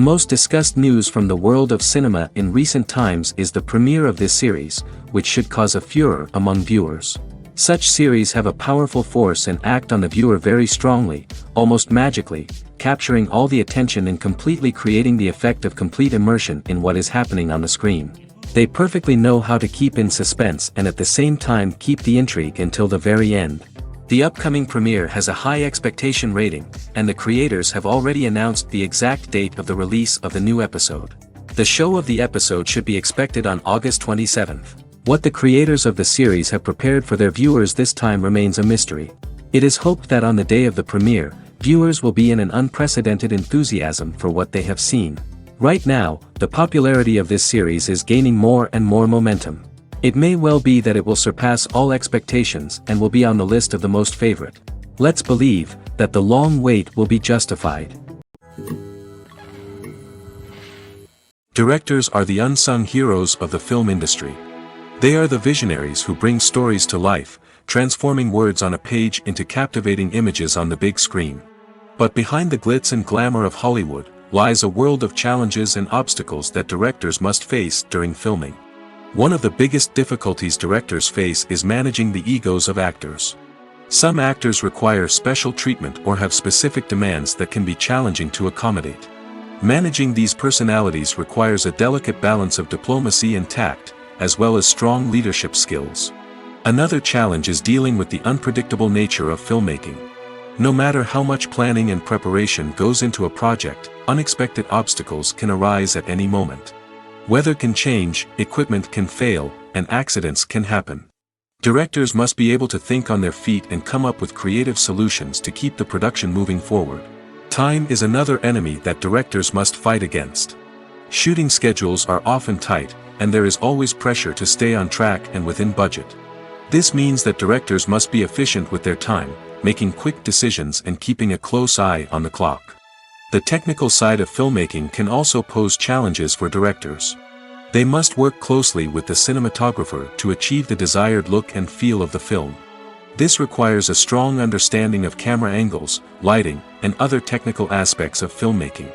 most discussed news from the world of cinema in recent times is the premiere of this series, which should cause a furor among viewers. Such series have a powerful force and act on the viewer very strongly, almost magically, capturing all the attention and completely creating the effect of complete immersion in what is happening on the screen. They perfectly know how to keep in suspense and at the same time keep the intrigue until the very end. The upcoming premiere has a high expectation rating, and the creators have already announced the exact date of the release of the new episode. The show of the episode should be expected on August 27th. What the creators of the series have prepared for their viewers this time remains a mystery. It is hoped that on the day of the premiere, viewers will be in an unprecedented enthusiasm for what they have seen. Right now, the popularity of this series is gaining more and more momentum. It may well be that it will surpass all expectations and will be on the list of the most favorite. Let's believe that the long wait will be justified. Directors are the unsung heroes of the film industry. They are the visionaries who bring stories to life, transforming words on a page into captivating images on the big screen. But behind the glitz and glamour of Hollywood lies a world of challenges and obstacles that directors must face during filming. One of the biggest difficulties directors face is managing the egos of actors. Some actors require special treatment or have specific demands that can be challenging to accommodate. Managing these personalities requires a delicate balance of diplomacy and tact, as well as strong leadership skills. Another challenge is dealing with the unpredictable nature of filmmaking. No matter how much planning and preparation goes into a project, unexpected obstacles can arise at any moment. Weather can change, equipment can fail, and accidents can happen. Directors must be able to think on their feet and come up with creative solutions to keep the production moving forward. Time is another enemy that directors must fight against. Shooting schedules are often tight, and there is always pressure to stay on track and within budget. This means that directors must be efficient with their time, making quick decisions and keeping a close eye on the clock. The technical side of filmmaking can also pose challenges for directors. They must work closely with the cinematographer to achieve the desired look and feel of the film. This requires a strong understanding of camera angles, lighting, and other technical aspects of filmmaking.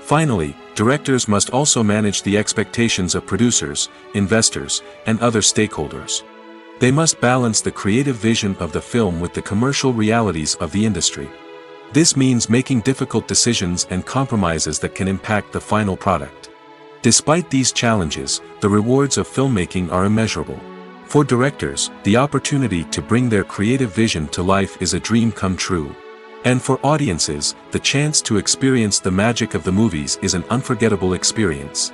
Finally, directors must also manage the expectations of producers, investors, and other stakeholders. They must balance the creative vision of the film with the commercial realities of the industry. This means making difficult decisions and compromises that can impact the final product. Despite these challenges, the rewards of filmmaking are immeasurable. For directors, the opportunity to bring their creative vision to life is a dream come true. And for audiences, the chance to experience the magic of the movies is an unforgettable experience.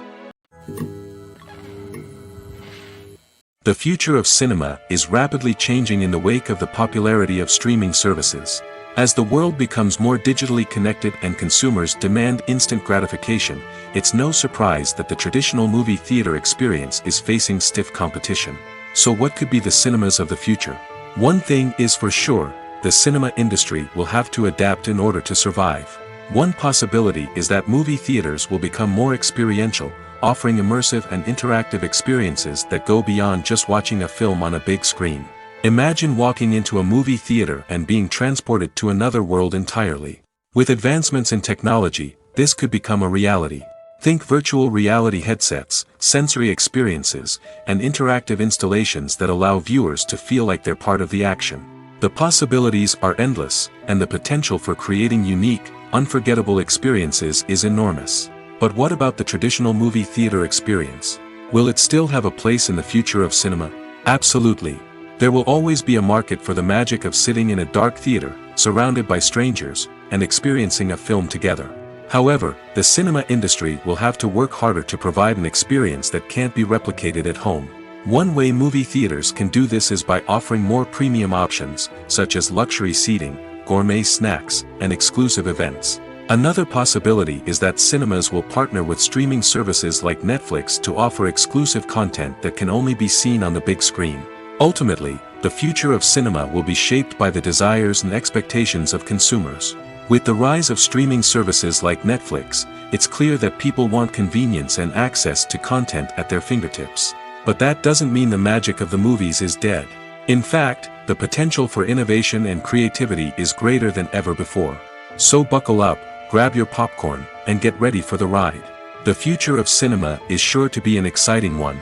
The future of cinema is rapidly changing in the wake of the popularity of streaming services. As the world becomes more digitally connected and consumers demand instant gratification, it's no surprise that the traditional movie theater experience is facing stiff competition. So what could be the cinemas of the future? One thing is for sure, the cinema industry will have to adapt in order to survive. One possibility is that movie theaters will become more experiential, offering immersive and interactive experiences that go beyond just watching a film on a big screen. Imagine walking into a movie theater and being transported to another world entirely. With advancements in technology, this could become a reality. Think virtual reality headsets, sensory experiences, and interactive installations that allow viewers to feel like they're part of the action. The possibilities are endless, and the potential for creating unique, unforgettable experiences is enormous. But what about the traditional movie theater experience? Will it still have a place in the future of cinema? Absolutely. There will always be a market for the magic of sitting in a dark theater, surrounded by strangers, and experiencing a film together. However, the cinema industry will have to work harder to provide an experience that can't be replicated at home. One way movie theaters can do this is by offering more premium options, such as luxury seating, gourmet snacks, and exclusive events. Another possibility is that cinemas will partner with streaming services like Netflix to offer exclusive content that can only be seen on the big screen. Ultimately, the future of cinema will be shaped by the desires and expectations of consumers. With the rise of streaming services like Netflix, it's clear that people want convenience and access to content at their fingertips. But that doesn't mean the magic of the movies is dead. In fact, the potential for innovation and creativity is greater than ever before. So buckle up, grab your popcorn, and get ready for the ride. The future of cinema is sure to be an exciting one.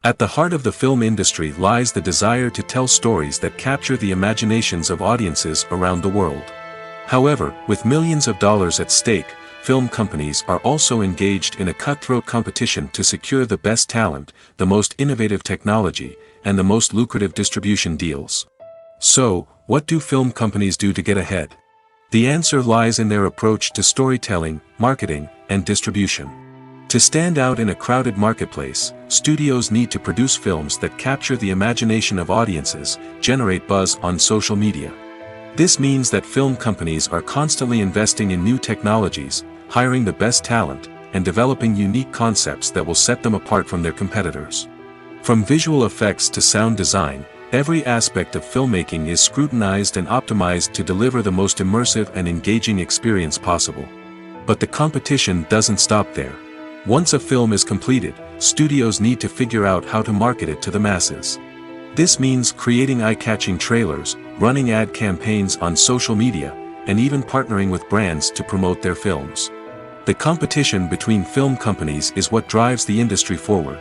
At the heart of the film industry lies the desire to tell stories that capture the imaginations of audiences around the world. However, with millions of dollars at stake, film companies are also engaged in a cutthroat competition to secure the best talent, the most innovative technology, and the most lucrative distribution deals. So, what do film companies do to get ahead? The answer lies in their approach to storytelling, marketing, and distribution. To stand out in a crowded marketplace, studios need to produce films that capture the imagination of audiences, generate buzz on social media. This means that film companies are constantly investing in new technologies, hiring the best talent, and developing unique concepts that will set them apart from their competitors. From visual effects to sound design, every aspect of filmmaking is scrutinized and optimized to deliver the most immersive and engaging experience possible. But the competition doesn't stop there. Once a film is completed, studios need to figure out how to market it to the masses. This means creating eye-catching trailers, running ad campaigns on social media, and even partnering with brands to promote their films. The competition between film companies is what drives the industry forward.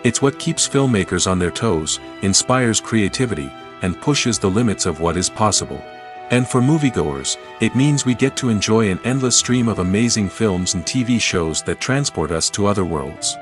It's what keeps filmmakers on their toes, inspires creativity, and pushes the limits of what is possible. And for moviegoers, it means we get to enjoy an endless stream of amazing films and TV shows that transport us to other worlds.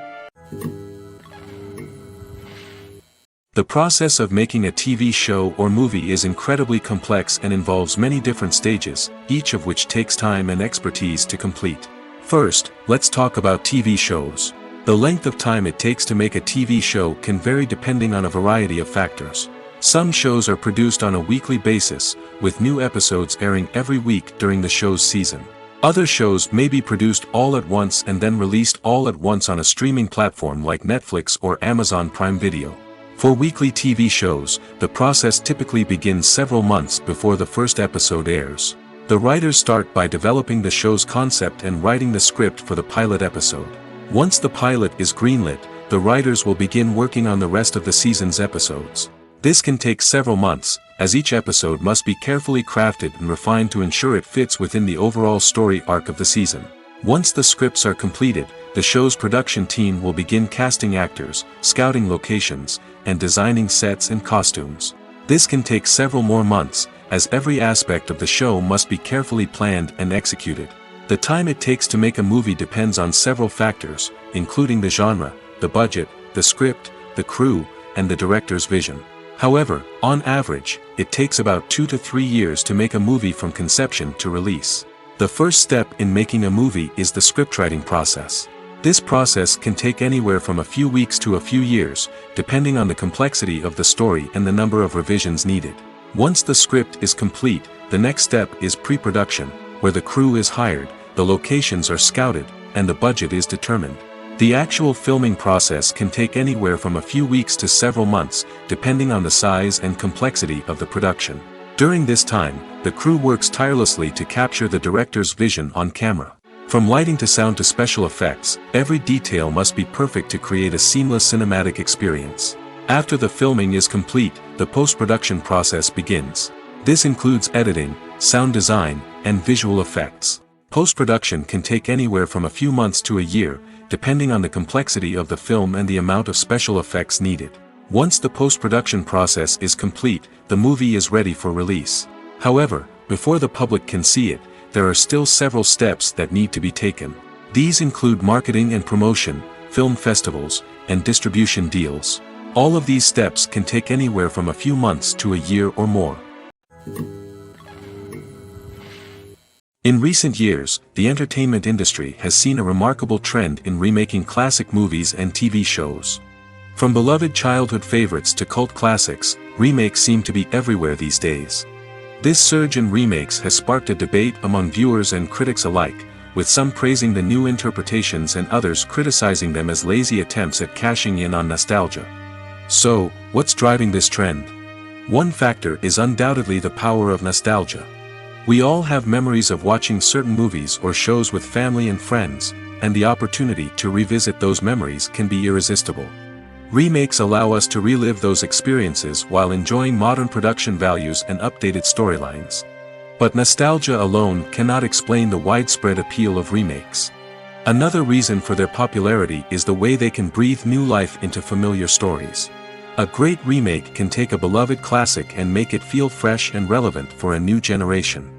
The process of making a TV show or movie is incredibly complex and involves many different stages, each of which takes time and expertise to complete. First, let's talk about TV shows. The length of time it takes to make a TV show can vary depending on a variety of factors. Some shows are produced on a weekly basis, with new episodes airing every week during the show's season. Other shows may be produced all at once and then released all at once on a streaming platform like Netflix or Amazon Prime Video. For weekly TV shows, the process typically begins several months before the first episode airs. The writers start by developing the show's concept and writing the script for the pilot episode. Once the pilot is greenlit, the writers will begin working on the rest of the season's episodes. This can take several months, as each episode must be carefully crafted and refined to ensure it fits within the overall story arc of the season. Once the scripts are completed, the show's production team will begin casting actors, scouting locations, and designing sets and costumes. This can take several more months, as every aspect of the show must be carefully planned and executed. The time it takes to make a movie depends on several factors, including the genre, the budget, the script, the crew, and the director's vision. However, on average, it takes about 2 to 3 years to make a movie from conception to release. The first step in making a movie is the scriptwriting process. This process can take anywhere from a few weeks to a few years, depending on the complexity of the story and the number of revisions needed. Once the script is complete, the next step is pre-production, where the crew is hired, the locations are scouted, and the budget is determined. The actual filming process can take anywhere from a few weeks to several months, depending on the size and complexity of the production. During this time, the crew works tirelessly to capture the director's vision on camera. From lighting to sound to special effects, every detail must be perfect to create a seamless cinematic experience. After the filming is complete, the post-production process begins. This includes editing, sound design, and visual effects. Post-production can take anywhere from a few months to a year, depending on the complexity of the film and the amount of special effects needed. Once the post-production process is complete, the movie is ready for release. However, before the public can see it, there are still several steps that need to be taken. These include marketing and promotion, film festivals, and distribution deals. All of these steps can take anywhere from a few months to a year or more. In recent years, the entertainment industry has seen a remarkable trend in remaking classic movies and TV shows. From beloved childhood favorites to cult classics, remakes seem to be everywhere these days. This surge in remakes has sparked a debate among viewers and critics alike, with some praising the new interpretations and others criticizing them as lazy attempts at cashing in on nostalgia. So, what's driving this trend? One factor is undoubtedly the power of nostalgia. We all have memories of watching certain movies or shows with family and friends, and the opportunity to revisit those memories can be irresistible. Remakes allow us to relive those experiences while enjoying modern production values and updated storylines. But nostalgia alone cannot explain the widespread appeal of remakes. Another reason for their popularity is the way they can breathe new life into familiar stories. A great remake can take a beloved classic and make it feel fresh and relevant for a new generation.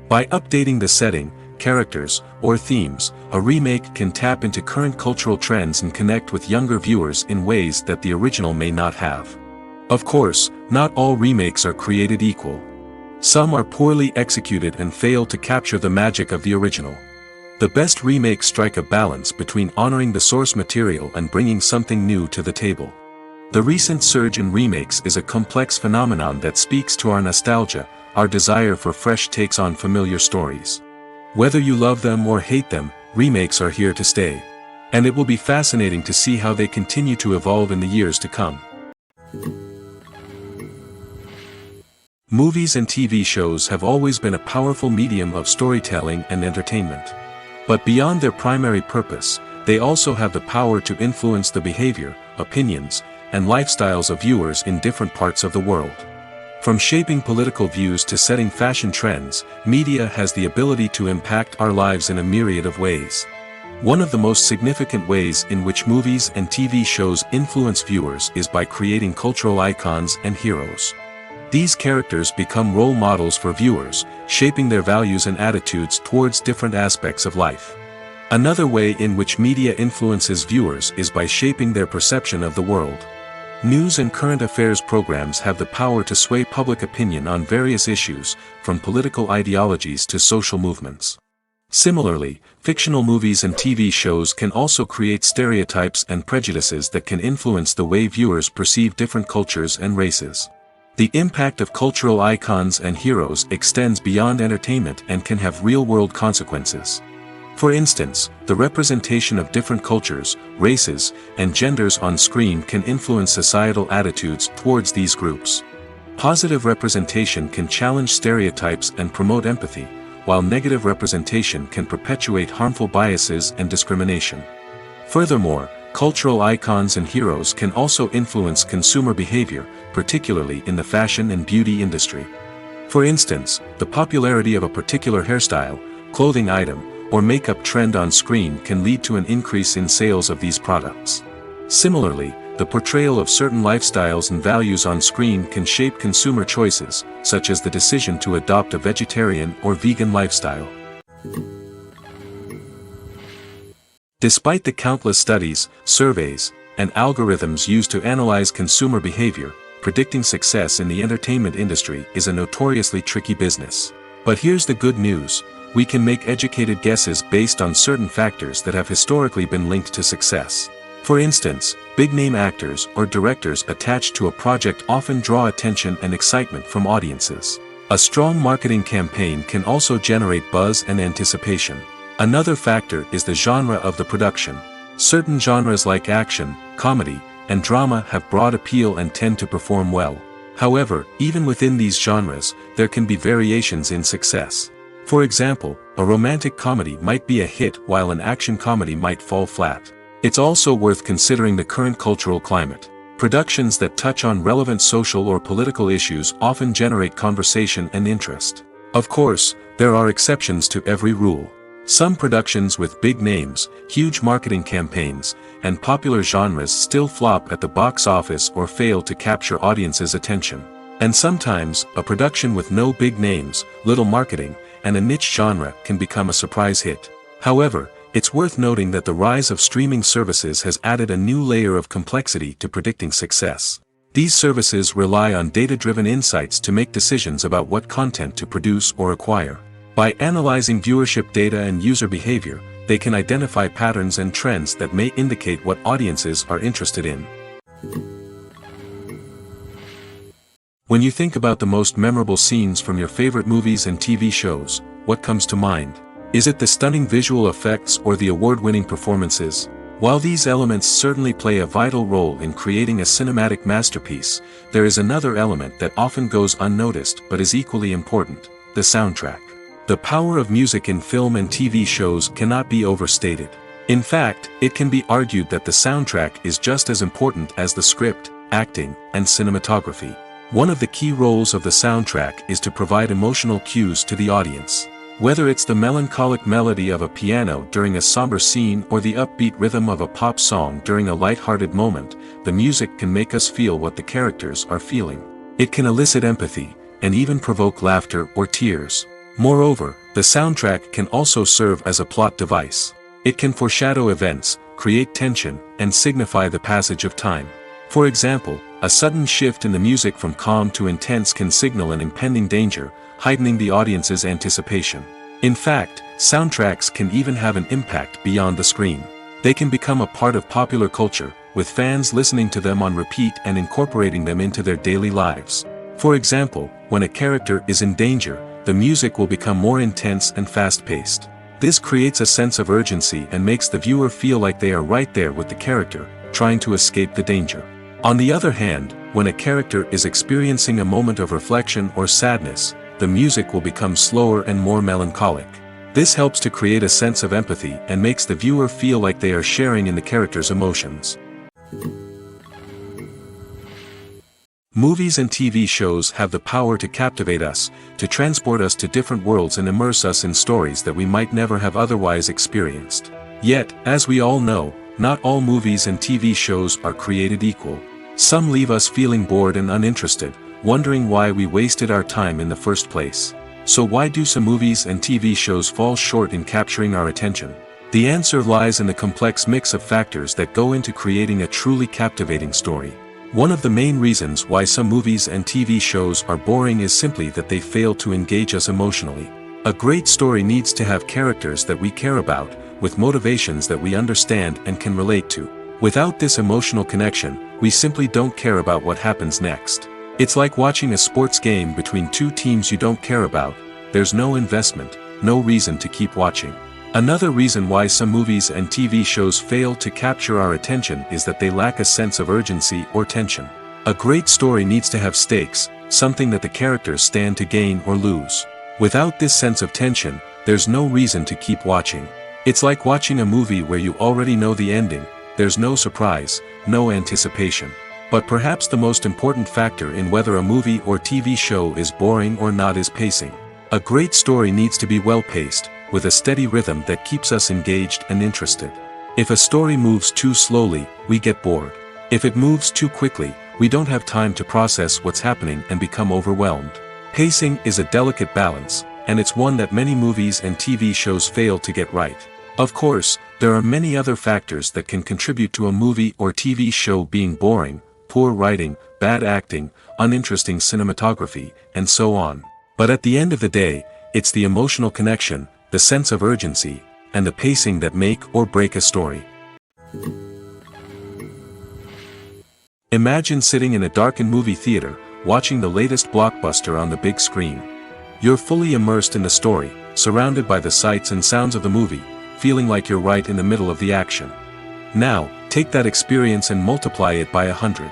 By updating the setting, characters, or themes, a remake can tap into current cultural trends and connect with younger viewers in ways that the original may not have. Of course, not all remakes are created equal. Some are poorly executed and fail to capture the magic of the original. The best remakes strike a balance between honoring the source material and bringing something new to the table. The recent surge in remakes is a complex phenomenon that speaks to our nostalgia, our desire for fresh takes on familiar stories. Whether you love them or hate them, remakes are here to stay. And it will be fascinating to see how they continue to evolve in the years to come. Movies and TV shows have always been a powerful medium of storytelling and entertainment. But beyond their primary purpose, they also have the power to influence the behavior, opinions, and lifestyles of viewers in different parts of the world. From shaping political views to setting fashion trends, media has the ability to impact our lives in a myriad of ways. One of the most significant ways in which movies and TV shows influence viewers is by creating cultural icons and heroes. These characters become role models for viewers, shaping their values and attitudes towards different aspects of life. Another way in which media influences viewers is by shaping their perception of the world. News and current affairs programs have the power to sway public opinion on various issues, from political ideologies to social movements. Similarly, fictional movies and TV shows can also create stereotypes and prejudices that can influence the way viewers perceive different cultures and races. The impact of cultural icons and heroes extends beyond entertainment and can have real-world consequences. For instance, the representation of different cultures, races, and genders on screen can influence societal attitudes towards these groups. Positive representation can challenge stereotypes and promote empathy, while negative representation can perpetuate harmful biases and discrimination. Furthermore, cultural icons and heroes can also influence consumer behavior, particularly in the fashion and beauty industry. For instance, the popularity of a particular hairstyle, clothing item, or makeup trend on screen can lead to an increase in sales of these products. Similarly, the portrayal of certain lifestyles and values on screen can shape consumer choices, such as the decision to adopt a vegetarian or vegan lifestyle. Despite the countless studies, surveys, and algorithms used to analyze consumer behavior, predicting success in the entertainment industry is a notoriously tricky business. But here's the good news: we can make educated guesses based on certain factors that have historically been linked to success. For instance, big-name actors or directors attached to a project often draw attention and excitement from audiences. A strong marketing campaign can also generate buzz and anticipation. Another factor is the genre of the production. Certain genres like action, comedy, and drama have broad appeal and tend to perform well. However, even within these genres, there can be variations in success. For example, a romantic comedy might be a hit while an action comedy might fall flat. It's also worth considering the current cultural climate. Productions that touch on relevant social or political issues often generate conversation and interest. Of course, there are exceptions to every rule. Some productions with big names, huge marketing campaigns, and popular genres still flop at the box office or fail to capture audiences' attention. And sometimes, a production with no big names, little marketing, and a niche genre can become a surprise hit. However, it's worth noting that the rise of streaming services has added a new layer of complexity to predicting success. These services rely on data-driven insights to make decisions about what content to produce or acquire. By analyzing viewership data and user behavior, they can identify patterns and trends that may indicate what audiences are interested in. When you think about the most memorable scenes from your favorite movies and TV shows, what comes to mind? Is it the stunning visual effects or the award-winning performances? While these elements certainly play a vital role in creating a cinematic masterpiece, there is another element that often goes unnoticed but is equally important: the soundtrack. The power of music in film and TV shows cannot be overstated. In fact, it can be argued that the soundtrack is just as important as the script, acting, and cinematography. One of the key roles of the soundtrack is to provide emotional cues to the audience. Whether it's the melancholic melody of a piano during a somber scene or the upbeat rhythm of a pop song during a light-hearted moment, the music can make us feel what the characters are feeling. It can elicit empathy, and even provoke laughter or tears. Moreover, the soundtrack can also serve as a plot device. It can foreshadow events, create tension, and signify the passage of time. For example, a sudden shift in the music from calm to intense can signal an impending danger, heightening the audience's anticipation. In fact, soundtracks can even have an impact beyond the screen. They can become a part of popular culture, with fans listening to them on repeat and incorporating them into their daily lives. For example, when a character is in danger, the music will become more intense and fast-paced. This creates a sense of urgency and makes the viewer feel like they are right there with the character, trying to escape the danger. On the other hand, when a character is experiencing a moment of reflection or sadness, the music will become slower and more melancholic. This helps to create a sense of empathy and makes the viewer feel like they are sharing in the character's emotions. Movies and TV shows have the power to captivate us, to transport us to different worlds and immerse us in stories that we might never have otherwise experienced. Yet, as we all know, not all movies and TV shows are created equal. Some leave us feeling bored and uninterested, wondering why we wasted our time in the first place. So why do some movies and TV shows fall short in capturing our attention? The answer lies in the complex mix of factors that go into creating a truly captivating story. One of the main reasons why some movies and TV shows are boring is simply that they fail to engage us emotionally. A great story needs to have characters that we care about, with motivations that we understand and can relate to. Without this emotional connection, we simply don't care about what happens next. It's like watching a sports game between two teams you don't care about. There's no investment, no reason to keep watching. Another reason why some movies and TV shows fail to capture our attention is that they lack a sense of urgency or tension. A great story needs to have stakes, something that the characters stand to gain or lose. Without this sense of tension, there's no reason to keep watching. It's like watching a movie where you already know the ending. There's no surprise, no anticipation. But perhaps the most important factor in whether a movie or TV show is boring or not is pacing. A great story needs to be well-paced, with a steady rhythm that keeps us engaged and interested. If a story moves too slowly, we get bored. If it moves too quickly, we don't have time to process what's happening and become overwhelmed. Pacing is a delicate balance, and it's one that many movies and TV shows fail to get right. Of course, there are many other factors that can contribute to a movie or TV show being boring: poor writing, bad acting, uninteresting cinematography, and so on. But at the end of the day, it's the emotional connection, the sense of urgency, and the pacing that make or break a story. Imagine sitting in a darkened movie theater, watching the latest blockbuster on the big screen. You're fully immersed in the story, surrounded by the sights and sounds of the movie, feeling like you're right in the middle of the action. Now, take that experience and multiply it by 100.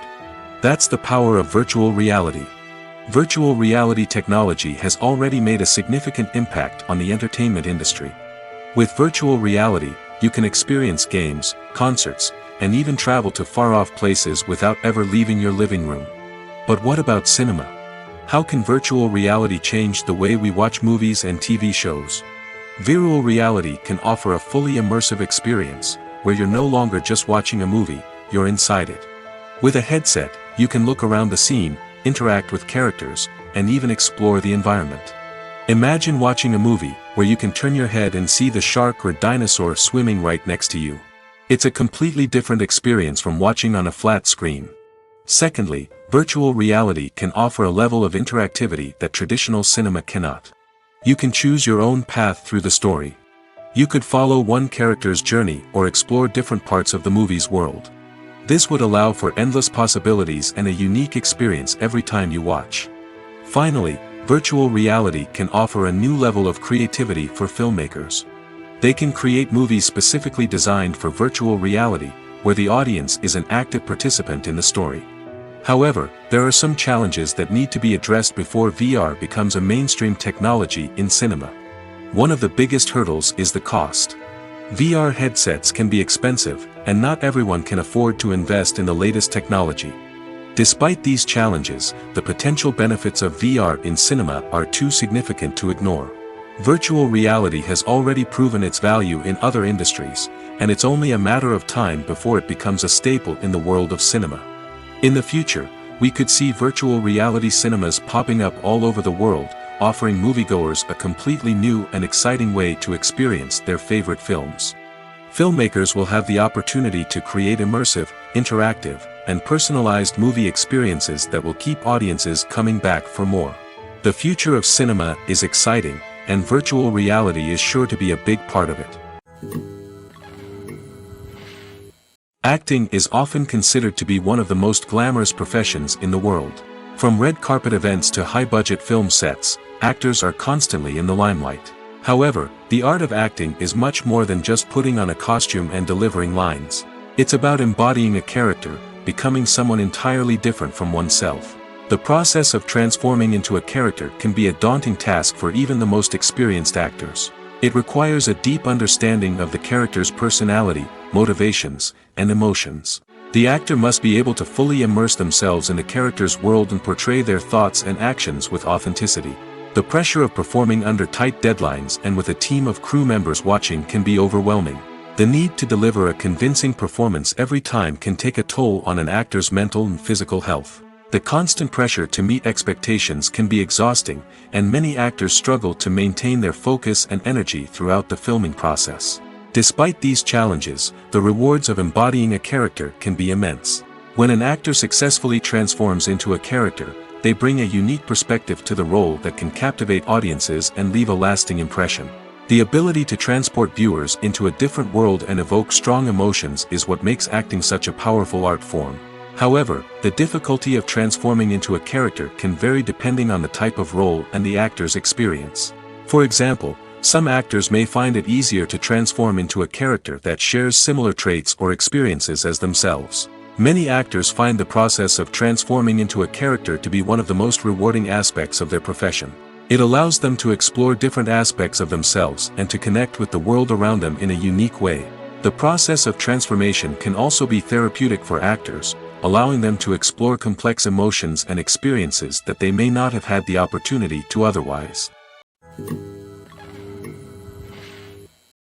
That's the power of virtual reality. Virtual reality technology has already made a significant impact on the entertainment industry. With virtual reality, you can experience games, concerts, and even travel to far-off places without ever leaving your living room. But what about cinema? How can virtual reality change the way we watch movies and TV shows? Virtual reality can offer a fully immersive experience, where you're no longer just watching a movie, you're inside it. With a headset, you can look around the scene, interact with characters, and even explore the environment. Imagine watching a movie where you can turn your head and see the shark or dinosaur swimming right next to you. It's a completely different experience from watching on a flat screen. Secondly, virtual reality can offer a level of interactivity that traditional cinema cannot. You can choose your own path through the story. You could follow one character's journey or explore different parts of the movie's world. This would allow for endless possibilities and a unique experience every time you watch. Finally, virtual reality can offer a new level of creativity for filmmakers. They can create movies specifically designed for virtual reality, where the audience is an active participant in the story. However, there are some challenges that need to be addressed before VR becomes a mainstream technology in cinema. One of the biggest hurdles is the cost. VR headsets can be expensive, and not everyone can afford to invest in the latest technology. Despite these challenges, the potential benefits of VR in cinema are too significant to ignore. Virtual reality has already proven its value in other industries, and it's only a matter of time before it becomes a staple in the world of cinema. In the future, we could see virtual reality cinemas popping up all over the world, offering moviegoers a completely new and exciting way to experience their favorite films. Filmmakers will have the opportunity to create immersive, interactive, and personalized movie experiences that will keep audiences coming back for more. The future of cinema is exciting, and virtual reality is sure to be a big part of it. Acting is often considered to be one of the most glamorous professions in the world. From red carpet events to high-budget film sets, actors are constantly in the limelight. However, the art of acting is much more than just putting on a costume and delivering lines. It's about embodying a character, becoming someone entirely different from oneself. The process of transforming into a character can be a daunting task for even the most experienced actors. It requires a deep understanding of the character's personality, motivations, and emotions. The actor must be able to fully immerse themselves in the character's world and portray their thoughts and actions with authenticity. The pressure of performing under tight deadlines and with a team of crew members watching can be overwhelming. The need to deliver a convincing performance every time can take a toll on an actor's mental and physical health. The constant pressure to meet expectations can be exhausting, and many actors struggle to maintain their focus and energy throughout the filming process. Despite these challenges, the rewards of embodying a character can be immense. When an actor successfully transforms into a character, they bring a unique perspective to the role that can captivate audiences and leave a lasting impression. The ability to transport viewers into a different world and evoke strong emotions is what makes acting such a powerful art form. However, the difficulty of transforming into a character can vary depending on the type of role and the actor's experience. For example, some actors may find it easier to transform into a character that shares similar traits or experiences as themselves. Many actors find the process of transforming into a character to be one of the most rewarding aspects of their profession. It allows them to explore different aspects of themselves and to connect with the world around them in a unique way. The process of transformation can also be therapeutic for actors, allowing them to explore complex emotions and experiences that they may not have had the opportunity to otherwise.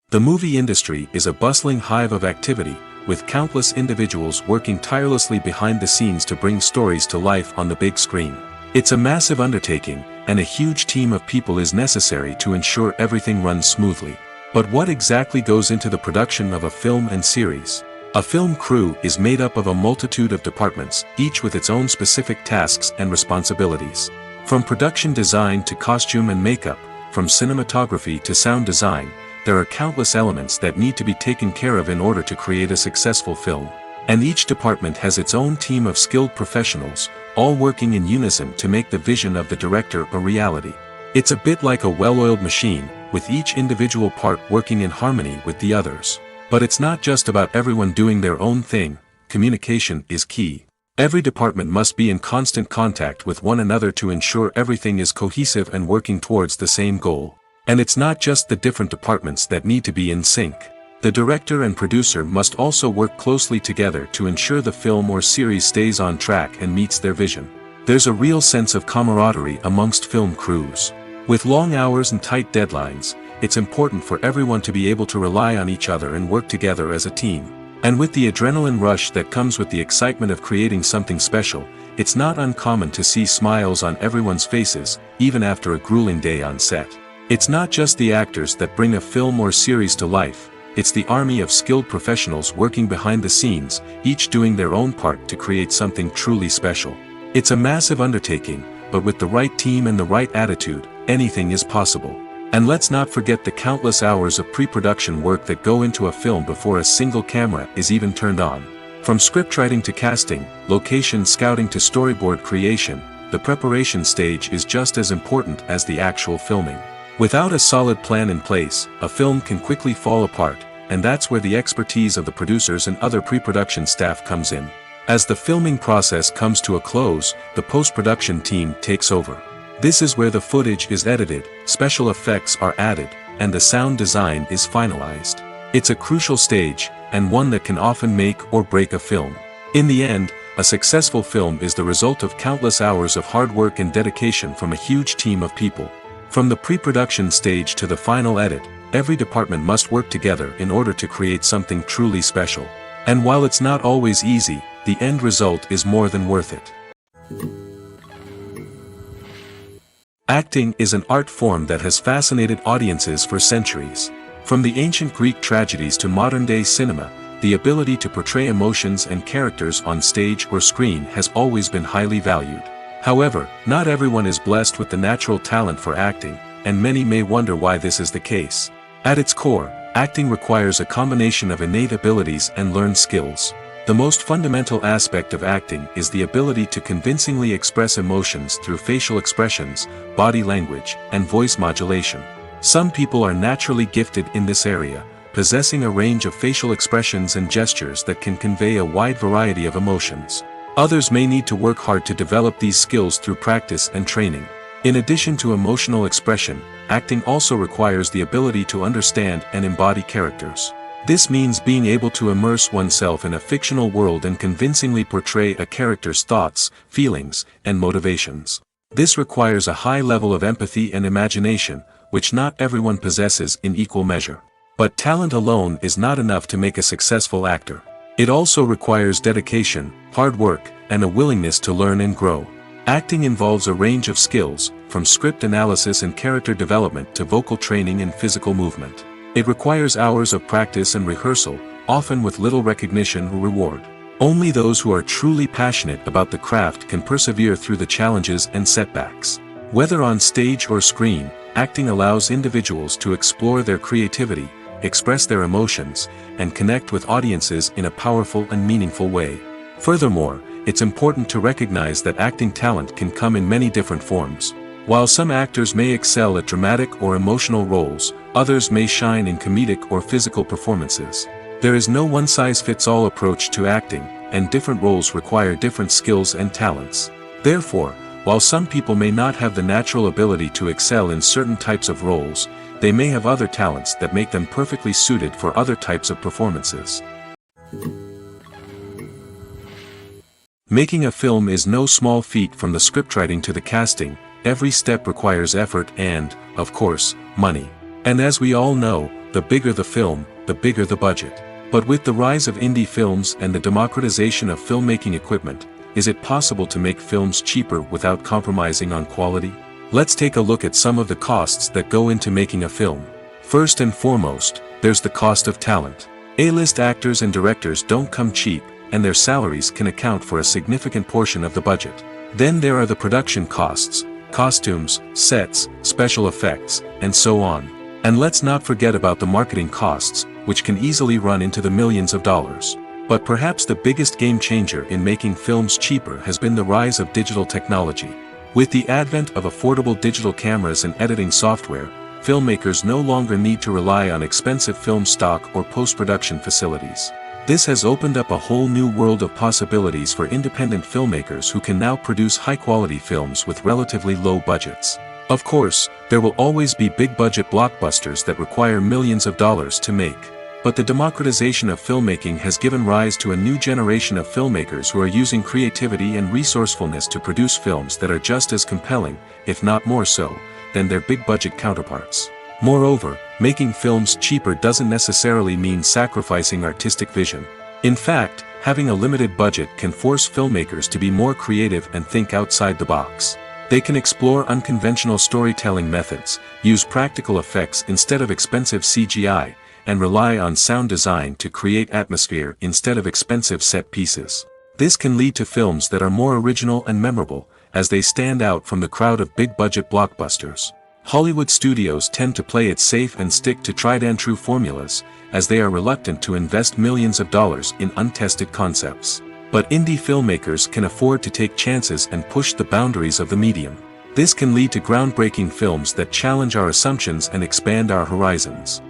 The movie industry is a bustling hive of activity, with countless individuals working tirelessly behind the scenes to bring stories to life on the big screen. It's a massive undertaking, and a huge team of people is necessary to ensure everything runs smoothly. But what exactly goes into the production of a film and series? A film crew is made up of a multitude of departments, each with its own specific tasks and responsibilities. From production design to costume and makeup, from cinematography to sound design, there are countless elements that need to be taken care of in order to create a successful film. And each department has its own team of skilled professionals, all working in unison to make the vision of the director a reality. It's a bit like a well-oiled machine, with each individual part working in harmony with the others. But it's not just about everyone doing their own thing. Communication is key. Every department must be in constant contact with one another to ensure everything is cohesive and working towards the same goal. And it's not just the different departments that need to be in sync. The director and producer must also work closely together to ensure the film or series stays on track and meets their vision. There's a real sense of camaraderie amongst film crews. With long hours and tight deadlines, it's important for everyone to be able to rely on each other and work together as a team. And with the adrenaline rush that comes with the excitement of creating something special, it's not uncommon to see smiles on everyone's faces, even after a grueling day on set. It's not just the actors that bring a film or series to life, it's the army of skilled professionals working behind the scenes, each doing their own part to create something truly special. It's a massive undertaking, but with the right team and the right attitude, anything is possible. And let's not forget the countless hours of pre-production work that go into a film before a single camera is even turned on. From scriptwriting to casting, location scouting to storyboard creation, the preparation stage is just as important as the actual filming. Without a solid plan in place, a film can quickly fall apart, and that's where the expertise of the producers and other pre-production staff comes in. As the filming process comes to a close, the post-production team takes over. This is where the footage is edited, special effects are added, and the sound design is finalized. It's a crucial stage, and one that can often make or break a film. In the end, A successful film is the result of countless hours of hard work and dedication from a huge team of people. From the pre-production stage to the final edit, every department must work together in order to create something truly special. And while it's not always easy, the end result is more than worth it. Acting is an art form that has fascinated audiences for centuries. From the ancient Greek tragedies to modern-day cinema, the ability to portray emotions and characters on stage or screen has always been highly valued. However, not everyone is blessed with the natural talent for acting, and many may wonder why this is the case. At its core, acting requires a combination of innate abilities and learned skills. The most fundamental aspect of acting is the ability to convincingly express emotions through facial expressions, body language, and voice modulation. Some people are naturally gifted in this area, possessing a range of facial expressions and gestures that can convey a wide variety of emotions. Others may need to work hard to develop these skills through practice and training. In addition to emotional expression, acting also requires the ability to understand and embody characters. This means being able to immerse oneself in a fictional world and convincingly portray a character's thoughts, feelings, and motivations. This requires a high level of empathy and imagination, which not everyone possesses in equal measure. But talent alone is not enough to make a successful actor. It also requires dedication, hard work, and a willingness to learn and grow. Acting involves a range of skills, from script analysis and character development to vocal training and physical movement. It requires hours of practice and rehearsal, often with little recognition or reward. Only those who are truly passionate about the craft can persevere through the challenges and setbacks. Whether on stage or screen, acting allows individuals to explore their creativity, express their emotions, and connect with audiences in a powerful and meaningful way. Furthermore, it's important to recognize that acting talent can come in many different forms. While some actors may excel at dramatic or emotional roles, others may shine in comedic or physical performances. There is no one-size-fits-all approach to acting, and different roles require different skills and talents. Therefore, while some people may not have the natural ability to excel in certain types of roles, they may have other talents that make them perfectly suited for other types of performances. Making a film is no small feat. From the scriptwriting to the casting, every step requires effort and, of course, money. And as we all know, the bigger the film, the bigger the budget. But with the rise of indie films and the democratization of filmmaking equipment, is it possible to make films cheaper without compromising on quality? Let's take a look at some of the costs that go into making a film. First and foremost, there's the cost of talent. A-list actors and directors don't come cheap, and their salaries can account for a significant portion of the budget. Then there are the production costs, costumes, sets, special effects, and so on. And let's not forget about the marketing costs, which can easily run into the millions of dollars. But perhaps the biggest game changer in making films cheaper has been the rise of digital technology. With the advent of affordable digital cameras and editing software, filmmakers no longer need to rely on expensive film stock or post-production facilities. This has opened up a whole new world of possibilities for independent filmmakers who can now produce high-quality films with relatively low budgets. Of course, there will always be big-budget blockbusters that require millions of dollars to make. But the democratization of filmmaking has given rise to a new generation of filmmakers who are using creativity and resourcefulness to produce films that are just as compelling, if not more so, than their big-budget counterparts. Moreover, making films cheaper doesn't necessarily mean sacrificing artistic vision. In fact, having a limited budget can force filmmakers to be more creative and think outside the box. They can explore unconventional storytelling methods, use practical effects instead of expensive CGI, and rely on sound design to create atmosphere instead of expensive set pieces. This can lead to films that are more original and memorable, as they stand out from the crowd of big-budget blockbusters. Hollywood studios tend to play it safe and stick to tried-and-true formulas, as they are reluctant to invest millions of dollars in untested concepts. But indie filmmakers can afford to take chances and push the boundaries of the medium. This can lead to groundbreaking films that challenge our assumptions and expand our horizons.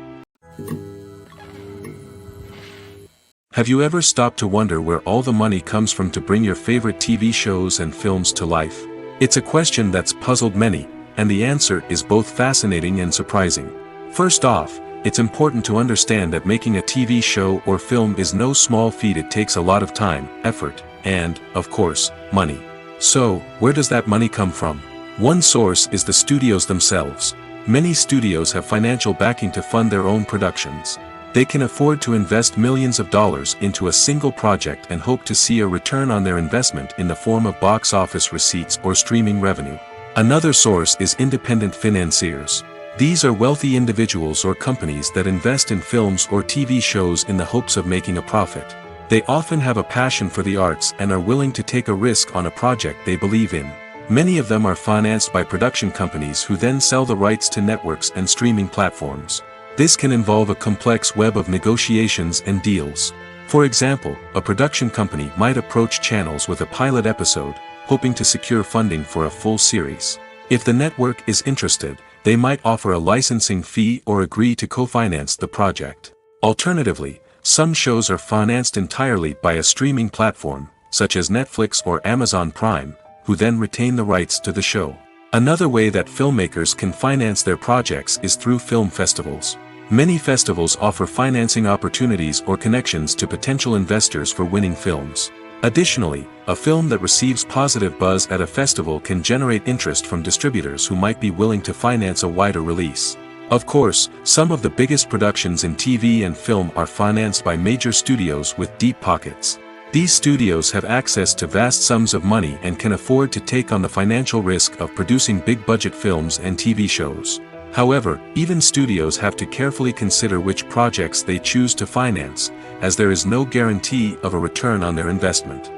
Have you ever stopped to wonder where all the money comes from to bring your favorite TV shows and films to life? It's a question that's puzzled many, and the answer is both fascinating and surprising. First off, it's important to understand that making a TV show or film is no small feat. It takes a lot of time, effort, and, of course, money. So, where does that money come from? One source is the studios themselves. Many studios have financial backing to fund their own productions. They can afford to invest millions of dollars into a single project and hope to see a return on their investment in the form of box office receipts or streaming revenue. Another source is independent financiers. These are wealthy individuals or companies that invest in films or TV shows in the hopes of making a profit. They often have a passion for the arts and are willing to take a risk on a project they believe in. Many of them are financed by production companies who then sell the rights to networks and streaming platforms. This can involve a complex web of negotiations and deals. For example, a production company might approach channels with a pilot episode, hoping to secure funding for a full series. If the network is interested, they might offer a licensing fee or agree to co-finance the project. Alternatively, some shows are financed entirely by a streaming platform, such as Netflix or Amazon Prime, who then retain the rights to the show. Another way that filmmakers can finance their projects is through film festivals. Many festivals offer financing opportunities or connections to potential investors for winning films. Additionally, a film that receives positive buzz at a festival can generate interest from distributors who might be willing to finance a wider release. Of course, some of the biggest productions in TV and film are financed by major studios with deep pockets. These studios have access to vast sums of money and can afford to take on the financial risk of producing big-budget films and TV shows. However, even studios have to carefully consider which projects they choose to finance, as there is no guarantee of a return on their investment.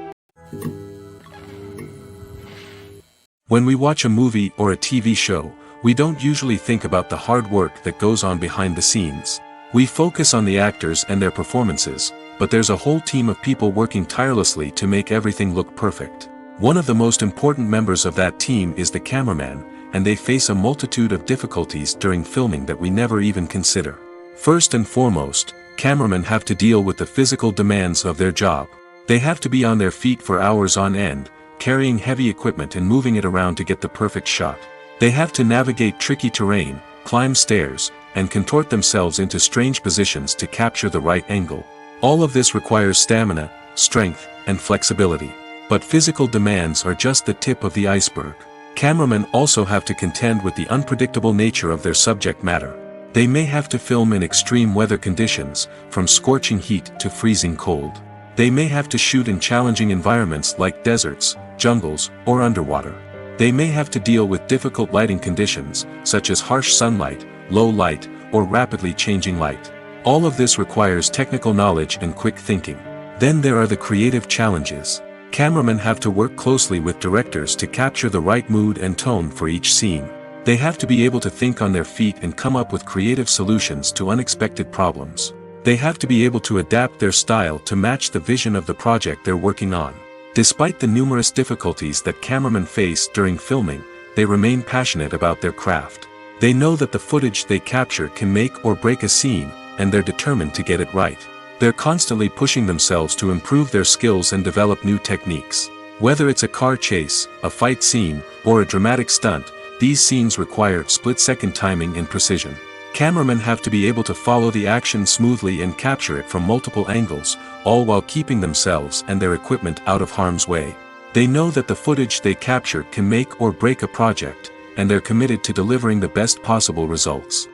When we watch a movie or a TV show, we don't usually think about the hard work that goes on behind the scenes. We focus on the actors and their performances, but there's a whole team of people working tirelessly to make everything look perfect. One of the most important members of that team is the cameraman, and they face a multitude of difficulties during filming that we never even consider. First and foremost, cameramen have to deal with the physical demands of their job. They have to be on their feet for hours on end, carrying heavy equipment and moving it around to get the perfect shot. They have to navigate tricky terrain, climb stairs, and contort themselves into strange positions to capture the right angle. All of this requires stamina, strength, and flexibility. But physical demands are just the tip of the iceberg. Cameramen also have to contend with the unpredictable nature of their subject matter. They may have to film in extreme weather conditions, from scorching heat to freezing cold. They may have to shoot in challenging environments like deserts, jungles, or underwater. They may have to deal with difficult lighting conditions, such as harsh sunlight, low light, or rapidly changing light. All of this requires technical knowledge and quick thinking. Then there are the creative challenges. Cameramen have to work closely with directors to capture the right mood and tone for each scene. They have to be able to think on their feet and come up with creative solutions to unexpected problems. They have to be able to adapt their style to match the vision of the project they're working on. Despite the numerous difficulties that cameramen face during filming, they remain passionate about their craft. They know that the footage they capture can make or break a scene, and they're determined to get it right. They're constantly pushing themselves to improve their skills and develop new techniques. Whether it's a car chase, a fight scene, or a dramatic stunt, these scenes require split-second timing and precision. Cameramen have to be able to follow the action smoothly and capture it from multiple angles, all while keeping themselves and their equipment out of harm's way. They know that the footage they capture can make or break a project, and they're committed to delivering the best possible results.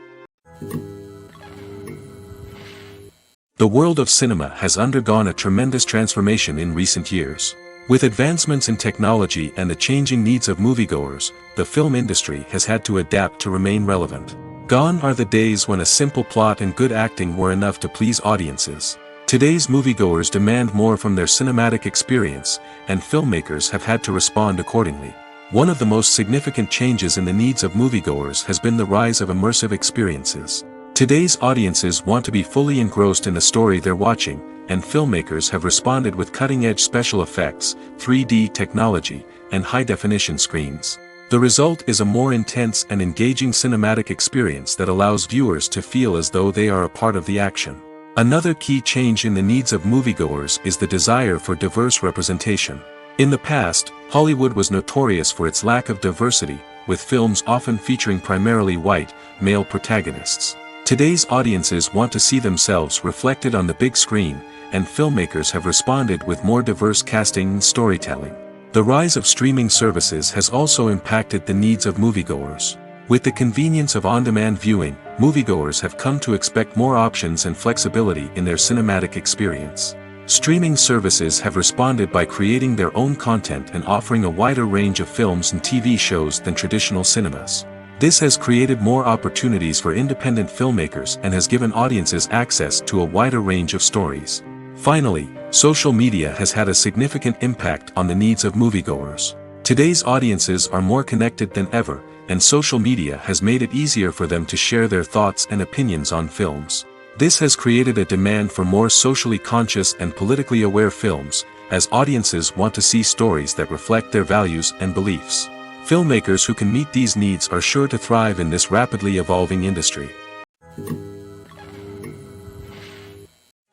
The world of cinema has undergone a tremendous transformation in recent years. With advancements in technology and the changing needs of moviegoers, the film industry has had to adapt to remain relevant. Gone are the days when a simple plot and good acting were enough to please audiences. Today's moviegoers demand more from their cinematic experience, and filmmakers have had to respond accordingly. One of the most significant changes in the needs of moviegoers has been the rise of immersive experiences. Today's audiences want to be fully engrossed in the story they're watching, and filmmakers have responded with cutting-edge special effects, 3D technology, and high-definition screens. The result is a more intense and engaging cinematic experience that allows viewers to feel as though they are a part of the action. Another key change in the needs of moviegoers is the desire for diverse representation. In the past, Hollywood was notorious for its lack of diversity, with films often featuring primarily white, male protagonists. Today's audiences want to see themselves reflected on the big screen, and filmmakers have responded with more diverse casting and storytelling. The rise of streaming services has also impacted the needs of moviegoers. With the convenience of on-demand viewing, moviegoers have come to expect more options and flexibility in their cinematic experience. Streaming services have responded by creating their own content and offering a wider range of films and TV shows than traditional cinemas. This has created more opportunities for independent filmmakers and has given audiences access to a wider range of stories. Finally, social media has had a significant impact on the needs of moviegoers. Today's audiences are more connected than ever, and social media has made it easier for them to share their thoughts and opinions on films. This has created a demand for more socially conscious and politically aware films, as audiences want to see stories that reflect their values and beliefs. Filmmakers who can meet these needs are sure to thrive in this rapidly evolving industry.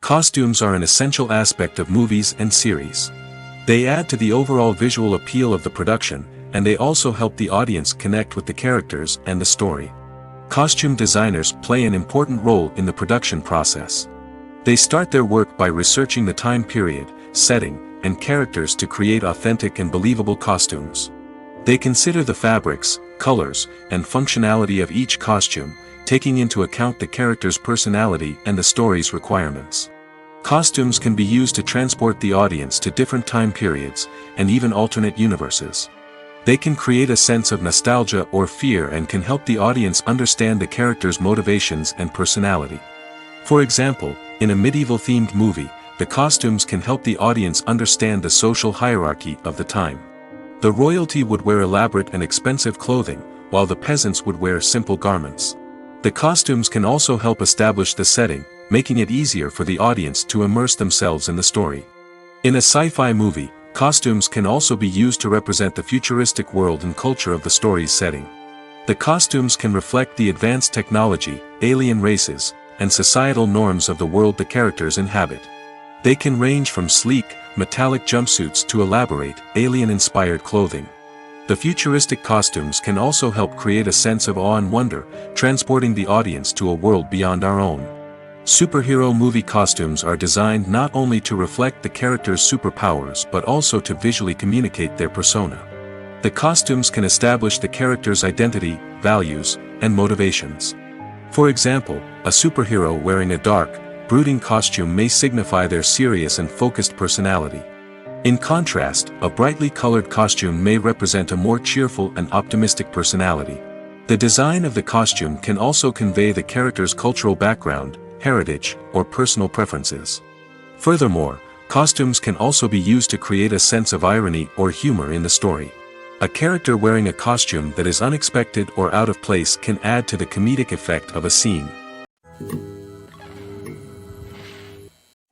Costumes are an essential aspect of movies and series. They add to the overall visual appeal of the production, and they also help the audience connect with the characters and the story. Costume designers play an important role in the production process. They start their work by researching the time period, setting, and characters to create authentic and believable costumes. They consider the fabrics, colors, and functionality of each costume, taking into account the character's personality and the story's requirements. Costumes can be used to transport the audience to different time periods, and even alternate universes. They can create a sense of nostalgia or fear and can help the audience understand the character's motivations and personality. For example, in a medieval-themed movie, the costumes can help the audience understand the social hierarchy of the time. The royalty would wear elaborate and expensive clothing, while the peasants would wear simple garments. The costumes can also help establish the setting, making it easier for the audience to immerse themselves in the story. In a sci-fi movie, costumes can also be used to represent the futuristic world and culture of the story's setting. The costumes can reflect the advanced technology, alien races, and societal norms of the world the characters inhabit. They can range from sleek, metallic jumpsuits to elaborate, alien-inspired clothing. The futuristic costumes can also help create a sense of awe and wonder, transporting the audience to a world beyond our own. Superhero movie costumes are designed not only to reflect the character's superpowers but also to visually communicate their persona. The costumes can establish the character's identity, values, and motivations. For example, a superhero wearing a dark, brooding costume may signify their serious and focused personality. In contrast, a brightly colored costume may represent a more cheerful and optimistic personality. The design of the costume can also convey the character's cultural background, heritage, or personal preferences. Furthermore, costumes can also be used to create a sense of irony or humor in the story. A character wearing a costume that is unexpected or out of place can add to the comedic effect of a scene.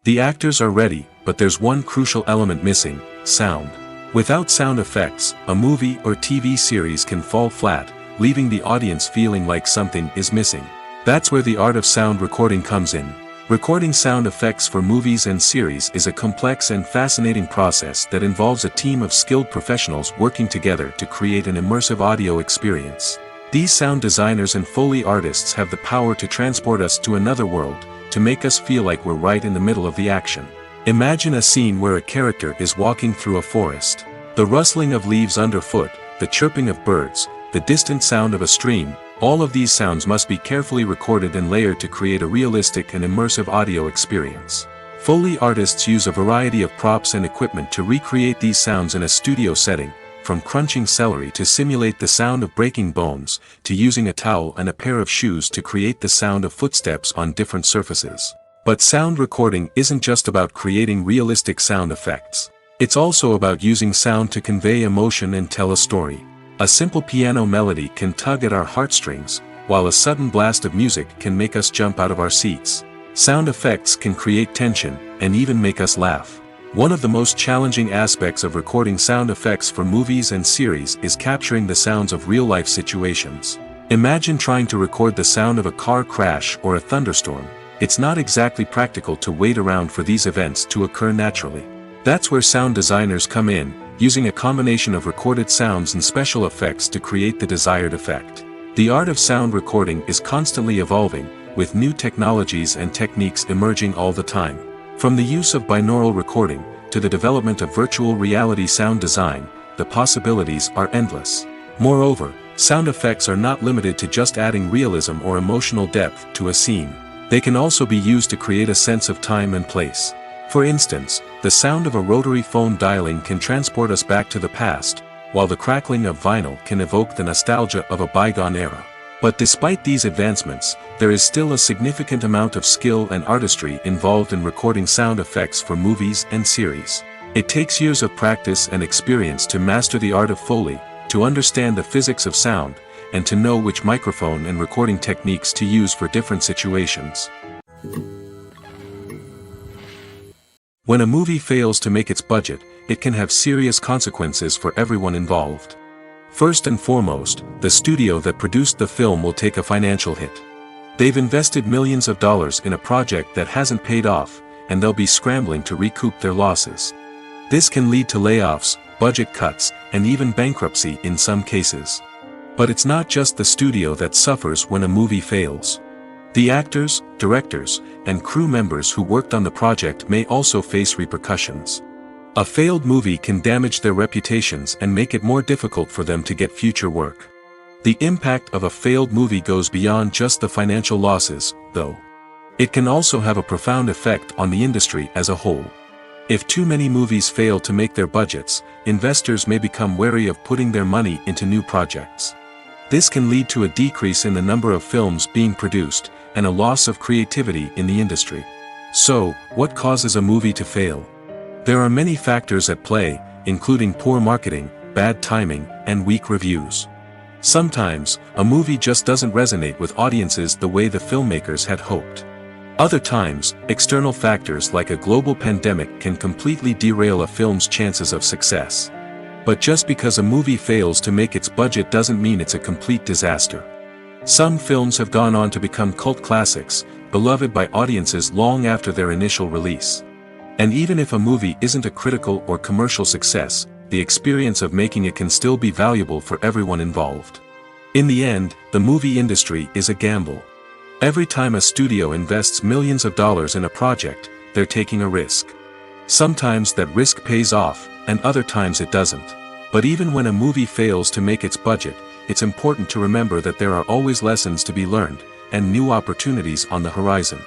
The actors are ready, but there's one crucial element missing: sound. Without sound effects, a movie or TV series can fall flat, leaving the audience feeling like something is missing. That's where the art of sound recording comes in. Recording sound effects for movies and series is a complex and fascinating process that involves a team of skilled professionals working together to create an immersive audio experience. These sound designers and Foley artists have the power to transport us to another world, to make us feel like we're right in the middle of the action. Imagine a scene where a character is walking through a forest. The rustling of leaves underfoot, the chirping of birds, the distant sound of a stream, all of these sounds must be carefully recorded and layered to create a realistic and immersive audio experience. Foley artists use a variety of props and equipment to recreate these sounds in a studio setting, from crunching celery to simulate the sound of breaking bones, to using a towel and a pair of shoes to create the sound of footsteps on different surfaces. But sound recording isn't just about creating realistic sound effects. It's also about using sound to convey emotion and tell a story. A simple piano melody can tug at our heartstrings, while a sudden blast of music can make us jump out of our seats. Sound effects can create tension, and even make us laugh. One of the most challenging aspects of recording sound effects for movies and series is capturing the sounds of real-life situations. Imagine trying to record the sound of a car crash or a thunderstorm. It's not exactly practical to wait around for these events to occur naturally. That's where sound designers come in, using a combination of recorded sounds and special effects to create the desired effect. The art of sound recording is constantly evolving, with new technologies and techniques emerging all the time. From the use of binaural recording, to the development of virtual reality sound design, the possibilities are endless. Moreover, sound effects are not limited to just adding realism or emotional depth to a scene. They can also be used to create a sense of time and place. For instance, the sound of a rotary phone dialing can transport us back to the past, while the crackling of vinyl can evoke the nostalgia of a bygone era. But despite these advancements, there is still a significant amount of skill and artistry involved in recording sound effects for movies and series. It takes years of practice and experience to master the art of Foley, to understand the physics of sound, and to know which microphone and recording techniques to use for different situations. When a movie fails to make its budget, it can have serious consequences for everyone involved. First and foremost, the studio that produced the film will take a financial hit. They've invested millions of dollars in a project that hasn't paid off, and they'll be scrambling to recoup their losses. This can lead to layoffs, budget cuts, and even bankruptcy in some cases. But it's not just the studio that suffers when a movie fails. The actors, directors, and crew members who worked on the project may also face repercussions. A failed movie can damage their reputations and make it more difficult for them to get future work. The impact of a failed movie goes beyond just the financial losses, though. It can also have a profound effect on the industry as a whole. If too many movies fail to make their budgets, investors may become wary of putting their money into new projects. This can lead to a decrease in the number of films being produced, and a loss of creativity in the industry. So, what causes a movie to fail? There are many factors at play, including poor marketing, bad timing, and weak reviews. Sometimes, a movie just doesn't resonate with audiences the way the filmmakers had hoped. Other times, external factors like a global pandemic can completely derail a film's chances of success. But just because a movie fails to make its budget doesn't mean it's a complete disaster. Some films have gone on to become cult classics, beloved by audiences long after their initial release. And even if a movie isn't a critical or commercial success, the experience of making it can still be valuable for everyone involved. In the end, the movie industry is a gamble. Every time a studio invests millions of dollars in a project, they're taking a risk. Sometimes that risk pays off, and other times it doesn't. But even when a movie fails to make its budget, it's important to remember that there are always lessons to be learned, and new opportunities on the horizon.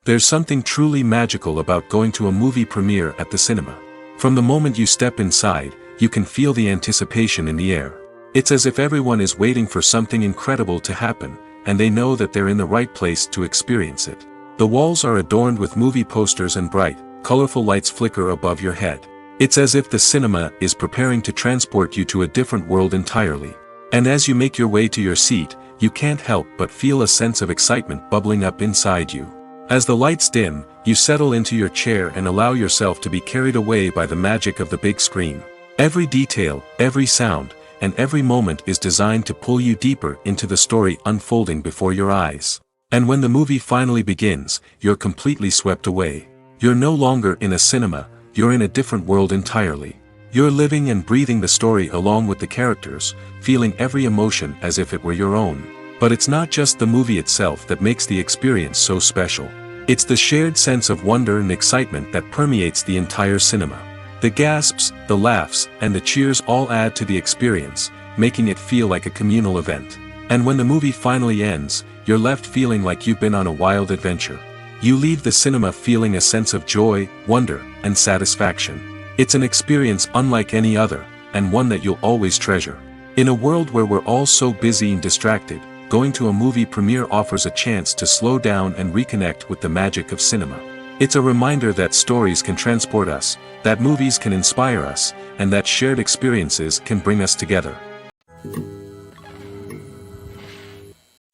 There's something truly magical about going to a movie premiere at the cinema. From the moment you step inside, you can feel the anticipation in the air. It's as if everyone is waiting for something incredible to happen, and they know that they're in the right place to experience it. The walls are adorned with movie posters and bright, colorful lights flicker above your head. It's as if the cinema is preparing to transport you to a different world entirely. And as you make your way to your seat, you can't help but feel a sense of excitement bubbling up inside you. As the lights dim, you settle into your chair and allow yourself to be carried away by the magic of the big screen. Every detail, every sound, and every moment is designed to pull you deeper into the story unfolding before your eyes. And when the movie finally begins, you're completely swept away. You're no longer in a cinema, you're in a different world entirely. You're living and breathing the story along with the characters, feeling every emotion as if it were your own. But it's not just the movie itself that makes the experience so special. It's the shared sense of wonder and excitement that permeates the entire cinema. The gasps, the laughs, and the cheers all add to the experience, making it feel like a communal event. And when the movie finally ends, you're left feeling like you've been on a wild adventure. You leave the cinema feeling a sense of joy, wonder, and satisfaction. It's an experience unlike any other, and one that you'll always treasure. In a world where we're all so busy and distracted, going to a movie premiere offers a chance to slow down and reconnect with the magic of cinema. It's a reminder that stories can transport us, that movies can inspire us, and that shared experiences can bring us together.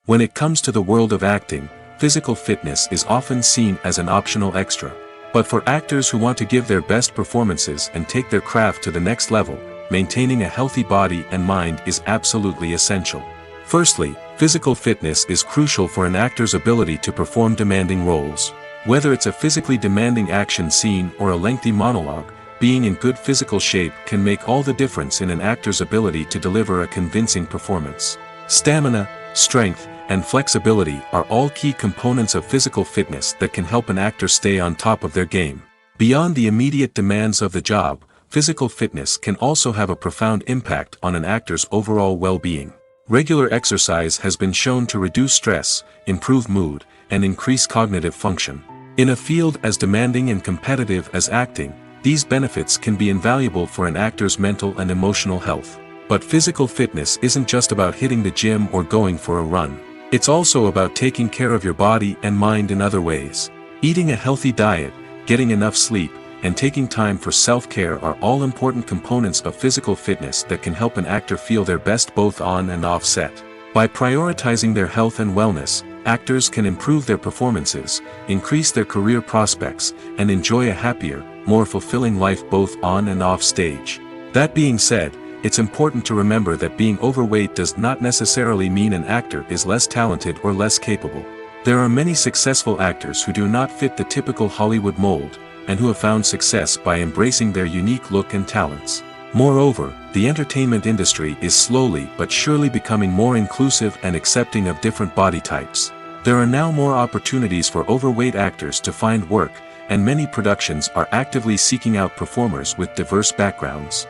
When it comes to the world of acting, physical fitness is often seen as an optional extra. But for actors who want to give their best performances and take their craft to the next level, maintaining a healthy body and mind is absolutely essential. Firstly, physical fitness is crucial for an actor's ability to perform demanding roles. Whether it's a physically demanding action scene or a lengthy monologue, being in good physical shape can make all the difference in an actor's ability to deliver a convincing performance. Stamina, strength, and flexibility are all key components of physical fitness that can help an actor stay on top of their game. Beyond the immediate demands of the job, physical fitness can also have a profound impact on an actor's overall well-being. Regular exercise has been shown to reduce stress, improve mood, and increase cognitive function. In a field as demanding and competitive as acting, these benefits can be invaluable for an actor's mental and emotional health. But physical fitness isn't just about hitting the gym or going for a run. It's also about taking care of your body and mind in other ways. Eating a healthy diet, getting enough sleep, and taking time for self-care are all important components of physical fitness that can help an actor feel their best both on and off set. By prioritizing their health and wellness, actors can improve their performances, increase their career prospects, and enjoy a happier, more fulfilling life both on and off stage. That being said, it's important to remember that being overweight does not necessarily mean an actor is less talented or less capable. There are many successful actors who do not fit the typical Hollywood mold, and who have found success by embracing their unique look and talents. Moreover, the entertainment industry is slowly but surely becoming more inclusive and accepting of different body types. There are now more opportunities for overweight actors to find work, and many productions are actively seeking out performers with diverse backgrounds.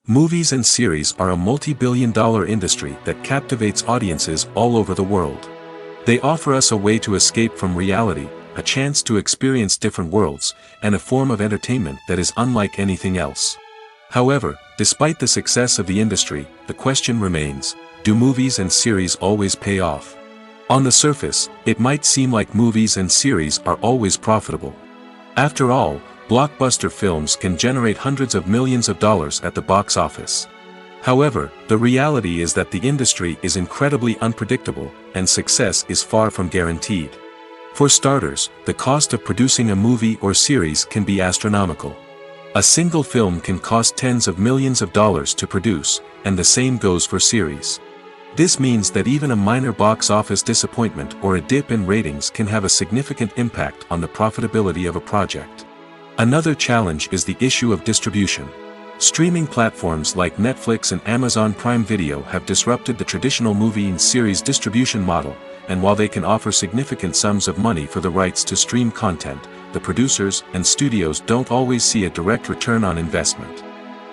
Movies and series are a multi-billion-dollar industry that captivates audiences all over the world. They offer us a way to escape from reality, a chance to experience different worlds, and a form of entertainment that is unlike anything else. However, despite the success of the industry, the question remains, do movies and series always pay off? On the surface, it might seem like movies and series are always profitable. After all, blockbuster films can generate hundreds of millions of dollars at the box office. However, the reality is that the industry is incredibly unpredictable, and success is far from guaranteed. For starters, the cost of producing a movie or series can be astronomical. A single film can cost tens of millions of dollars to produce, and the same goes for series. This means that even a minor box office disappointment or a dip in ratings can have a significant impact on the profitability of a project. Another challenge is the issue of distribution. Streaming platforms like Netflix and Amazon Prime Video have disrupted the traditional movie and series distribution model, and while they can offer significant sums of money for the rights to stream content, the producers and studios don't always see a direct return on investment.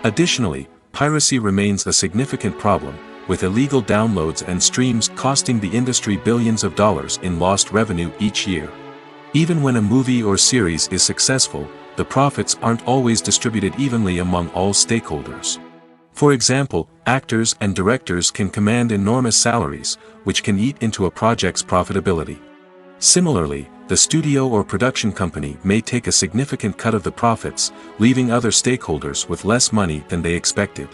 Additionally, piracy remains a significant problem, with illegal downloads and streams costing the industry billions of dollars in lost revenue each year. Even when a movie or series is successful, the profits aren't always distributed evenly among all stakeholders. For example, actors and directors can command enormous salaries, which can eat into a project's profitability. Similarly, the studio or production company may take a significant cut of the profits, leaving other stakeholders with less money than they expected.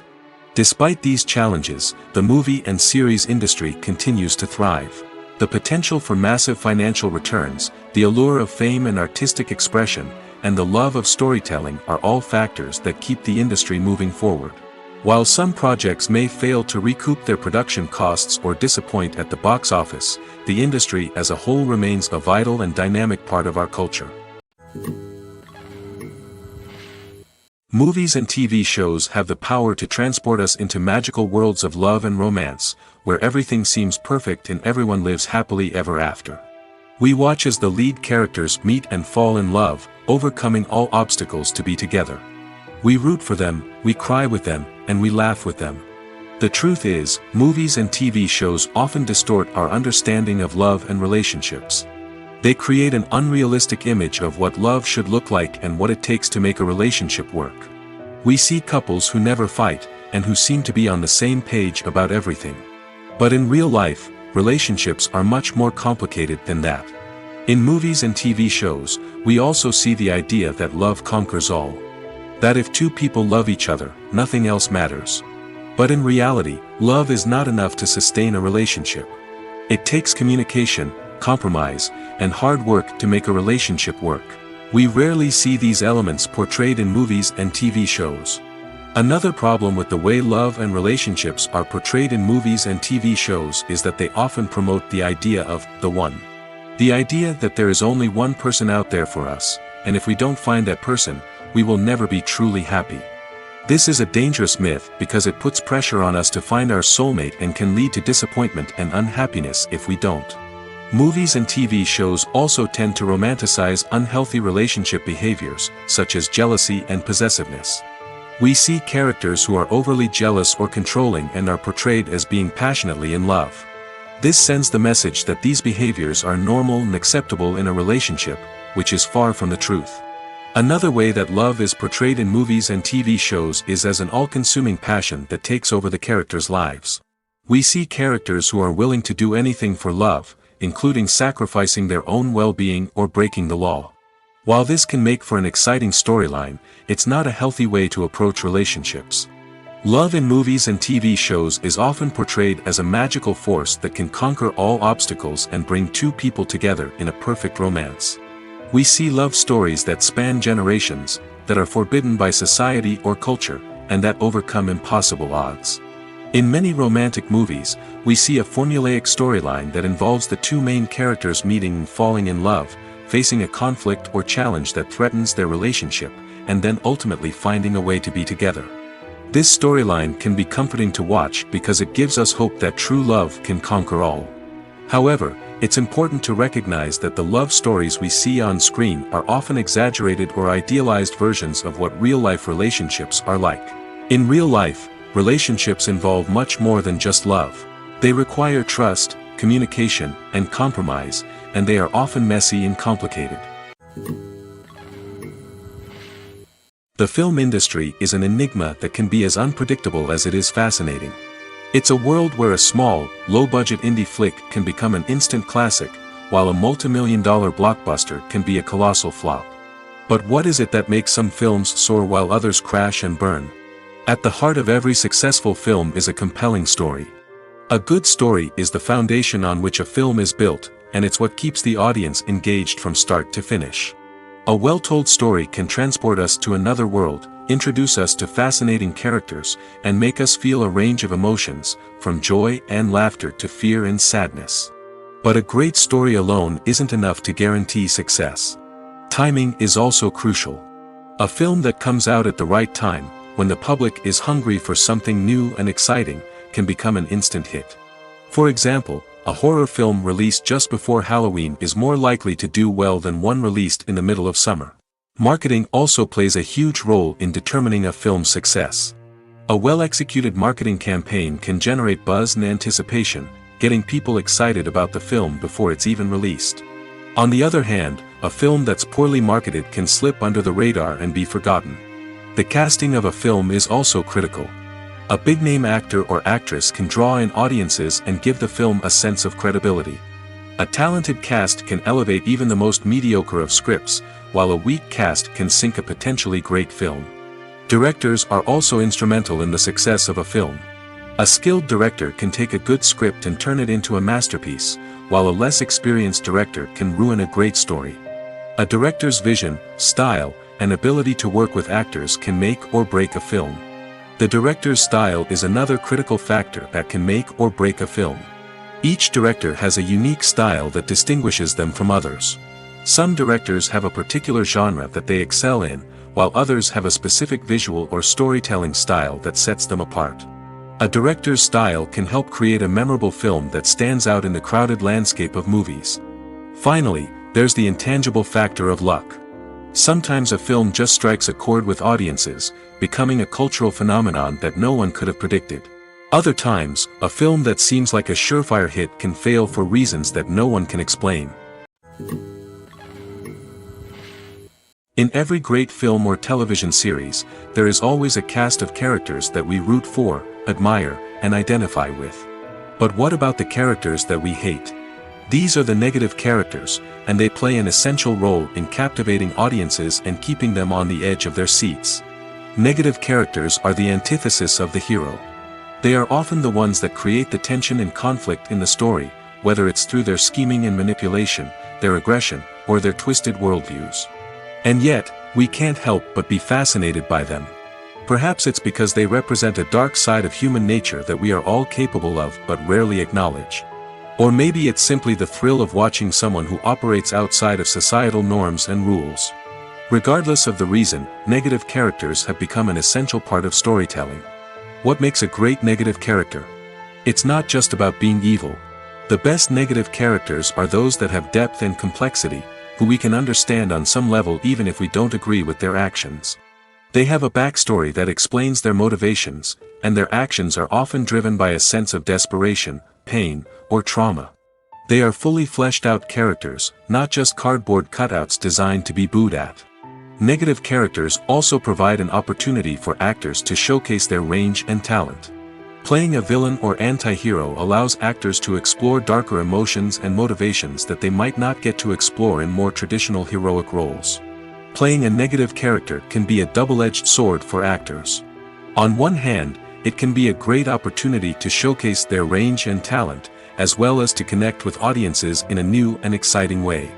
Despite these challenges, the movie and series industry continues to thrive. The potential for massive financial returns, the allure of fame and artistic expression, and the love of storytelling are all factors that keep the industry moving forward. While some projects may fail to recoup their production costs or disappoint at the box office, the industry as a whole remains a vital and dynamic part of our culture. Movies and TV shows have the power to transport us into magical worlds of love and romance, where everything seems perfect and everyone lives happily ever after. We watch as the lead characters meet and fall in love, overcoming all obstacles to be together. We root for them, we cry with them, and we laugh with them. The truth is, movies and TV shows often distort our understanding of love and relationships. They create an unrealistic image of what love should look like and what it takes to make a relationship work. We see couples who never fight, and who seem to be on the same page about everything. But in real life, relationships are much more complicated than that. In movies and TV shows, we also see the idea that love conquers all. That if two people love each other, nothing else matters. But in reality, love is not enough to sustain a relationship. It takes communication, compromise, and hard work to make a relationship work. We rarely see these elements portrayed in movies and TV shows. Another problem with the way love and relationships are portrayed in movies and TV shows is that they often promote the idea of the one. The idea that there is only one person out there for us, and if we don't find that person, we will never be truly happy. This is a dangerous myth because it puts pressure on us to find our soulmate and can lead to disappointment and unhappiness if we don't. Movies and TV shows also tend to romanticize unhealthy relationship behaviors, such as jealousy and possessiveness. We see characters who are overly jealous or controlling and are portrayed as being passionately in love. This sends the message that these behaviors are normal and acceptable in a relationship, which is far from the truth. Another way that love is portrayed in movies and TV shows is as an all-consuming passion that takes over the characters' lives. We see characters who are willing to do anything for love, including sacrificing their own well-being or breaking the law. While this can make for an exciting storyline, it's not a healthy way to approach relationships. Love in movies and TV shows is often portrayed as a magical force that can conquer all obstacles and bring two people together in a perfect romance. We see love stories that span generations, that are forbidden by society or culture, and that overcome impossible odds. In many romantic movies, we see a formulaic storyline that involves the two main characters meeting and falling in love, facing a conflict or challenge that threatens their relationship, and then ultimately finding a way to be together. This storyline can be comforting to watch because it gives us hope that true love can conquer all. However, it's important to recognize that the love stories we see on screen are often exaggerated or idealized versions of what real-life relationships are like. In real life, relationships involve much more than just love. They require trust, communication, and compromise, and they are often messy and complicated. The film industry is an enigma that can be as unpredictable as it is fascinating. It's a world where a small, low-budget indie flick can become an instant classic, while a multi-million-dollar blockbuster can be a colossal flop. But what is it that makes some films soar while others crash and burn? At the heart of every successful film is a compelling story. A good story is the foundation on which a film is built, and it's what keeps the audience engaged from start to finish. A well-told story can transport us to another world, introduce us to fascinating characters, and make us feel a range of emotions, from joy and laughter to fear and sadness. But a great story alone isn't enough to guarantee success. Timing is also crucial. A film that comes out at the right time, when the public is hungry for something new and exciting, can become an instant hit. For example, a horror film released just before Halloween is more likely to do well than one released in the middle of summer. Marketing also plays a huge role in determining a film's success. A well-executed marketing campaign can generate buzz and anticipation, getting people excited about the film before it's even released. On the other hand, a film that's poorly marketed can slip under the radar and be forgotten. The casting of a film is also critical. A big-name actor or actress can draw in audiences and give the film a sense of credibility. A talented cast can elevate even the most mediocre of scripts, while a weak cast can sink a potentially great film. Directors are also instrumental in the success of a film. A skilled director can take a good script and turn it into a masterpiece, while a less experienced director can ruin a great story. A director's vision, style, and ability to work with actors can make or break a film. The director's style is another critical factor that can make or break a film. Each director has a unique style that distinguishes them from others. Some directors have a particular genre that they excel in, while others have a specific visual or storytelling style that sets them apart. A director's style can help create a memorable film that stands out in the crowded landscape of movies. Finally, there's the intangible factor of luck. Sometimes a film just strikes a chord with audiences, becoming a cultural phenomenon that no one could have predicted. Other times, a film that seems like a surefire hit can fail for reasons that no one can explain. In every great film or television series, there is always a cast of characters that we root for, admire, and identify with. But what about the characters that we hate? These are the negative characters, and they play an essential role in captivating audiences and keeping them on the edge of their seats. Negative characters are the antithesis of the hero. They are often the ones that create the tension and conflict in the story, whether it's through their scheming and manipulation, their aggression, or their twisted worldviews. And yet, we can't help but be fascinated by them. Perhaps it's because they represent a dark side of human nature that we are all capable of but rarely acknowledge. Or maybe it's simply the thrill of watching someone who operates outside of societal norms and rules. Regardless of the reason, negative characters have become an essential part of storytelling. What makes a great negative character? It's not just about being evil. The best negative characters are those that have depth and complexity, who we can understand on some level even if we don't agree with their actions. They have a backstory that explains their motivations, and their actions are often driven by a sense of desperation, pain, or trauma. They are fully fleshed out characters, not just cardboard cutouts designed to be booed at. Negative characters also provide an opportunity for actors to showcase their range and talent. Playing a villain or anti-hero allows actors to explore darker emotions and motivations that they might not get to explore in more traditional heroic roles. Playing a negative character can be a double-edged sword for actors. On one hand, it can be a great opportunity to showcase their range and talent, as well as to connect with audiences in a new and exciting way.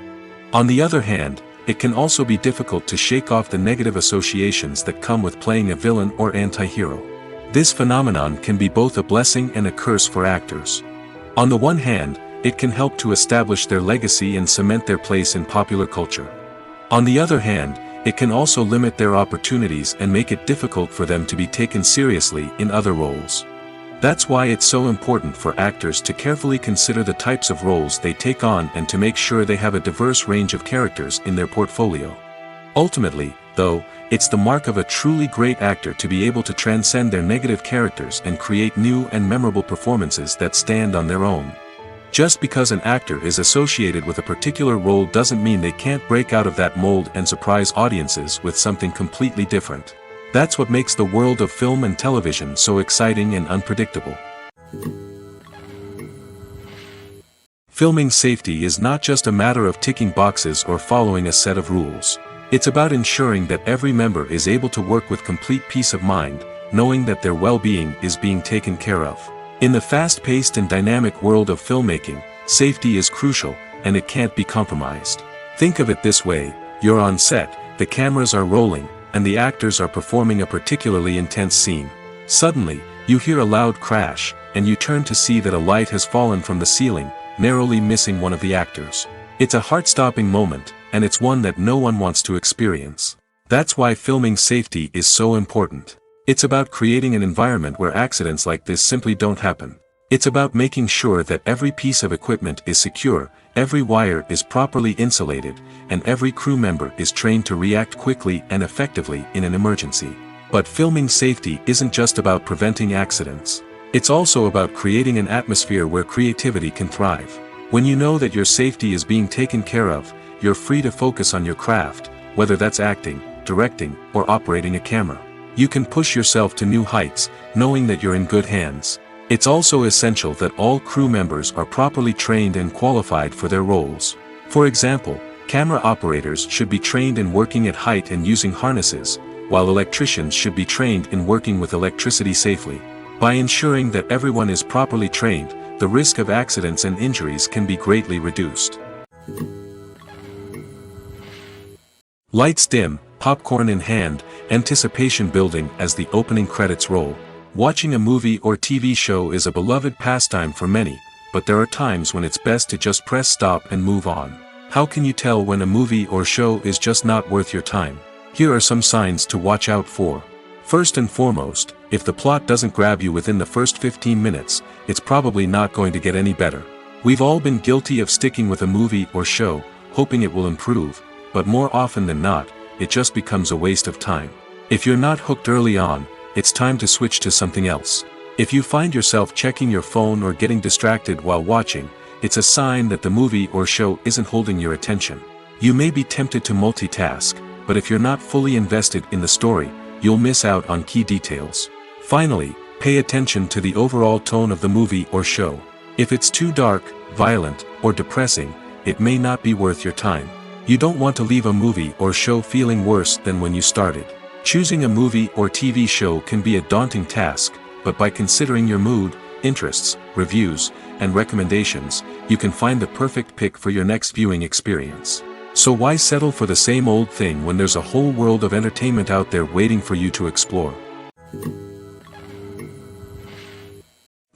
On the other hand, it can also be difficult to shake off the negative associations that come with playing a villain or anti-hero. This phenomenon can be both a blessing and a curse for actors. On the one hand, it can help to establish their legacy and cement their place in popular culture. On the other hand, it can also limit their opportunities and make it difficult for them to be taken seriously in other roles. That's why it's so important for actors to carefully consider the types of roles they take on and to make sure they have a diverse range of characters in their portfolio. Ultimately, though, it's the mark of a truly great actor to be able to transcend their negative characters and create new and memorable performances that stand on their own. Just because an actor is associated with a particular role doesn't mean they can't break out of that mold and surprise audiences with something completely different. That's what makes the world of film and television so exciting and unpredictable. Filming safety is not just a matter of ticking boxes or following a set of rules. It's about ensuring that every member is able to work with complete peace of mind, knowing that their well-being is being taken care of. In the fast-paced and dynamic world of filmmaking, safety is crucial, and it can't be compromised. Think of it this way: you're on set, the cameras are rolling, and the actors are performing a particularly intense scene. Suddenly, you hear a loud crash, and you turn to see that a light has fallen from the ceiling, narrowly missing one of the actors. It's a heart-stopping moment, and it's one that no one wants to experience. That's why filming safety is so important. It's about creating an environment where accidents like this simply don't happen. It's about making sure that every piece of equipment is secure, every wire is properly insulated, and every crew member is trained to react quickly and effectively in an emergency. But filming safety isn't just about preventing accidents. It's also about creating an atmosphere where creativity can thrive. When you know that your safety is being taken care of, you're free to focus on your craft, whether that's acting, directing, or operating a camera. You can push yourself to new heights, knowing that you're in good hands. It's also essential that all crew members are properly trained and qualified for their roles. For example, camera operators should be trained in working at height and using harnesses, while electricians should be trained in working with electricity safely. By ensuring that everyone is properly trained, the risk of accidents and injuries can be greatly reduced. Lights dim, popcorn in hand, anticipation building as the opening credits roll. Watching a movie or TV show is a beloved pastime for many, but there are times when it's best to just press stop and move on. How can you tell when a movie or show is just not worth your time? Here are some signs to watch out for. First and foremost, if the plot doesn't grab you within the first 15 minutes, it's probably not going to get any better. We've all been guilty of sticking with a movie or show, hoping it will improve, but more often than not, it just becomes a waste of time. If you're not hooked early on, it's time to switch to something else. If you find yourself checking your phone or getting distracted while watching, it's a sign that the movie or show isn't holding your attention. You may be tempted to multitask, but if you're not fully invested in the story, you'll miss out on key details. Finally, pay attention to the overall tone of the movie or show. If it's too dark, violent, or depressing, it may not be worth your time. You don't want to leave a movie or show feeling worse than when you started. Choosing a movie or TV show can be a daunting task, but by considering your mood, interests, reviews, and recommendations, you can find the perfect pick for your next viewing experience. So why settle for the same old thing when there's a whole world of entertainment out there waiting for you to explore?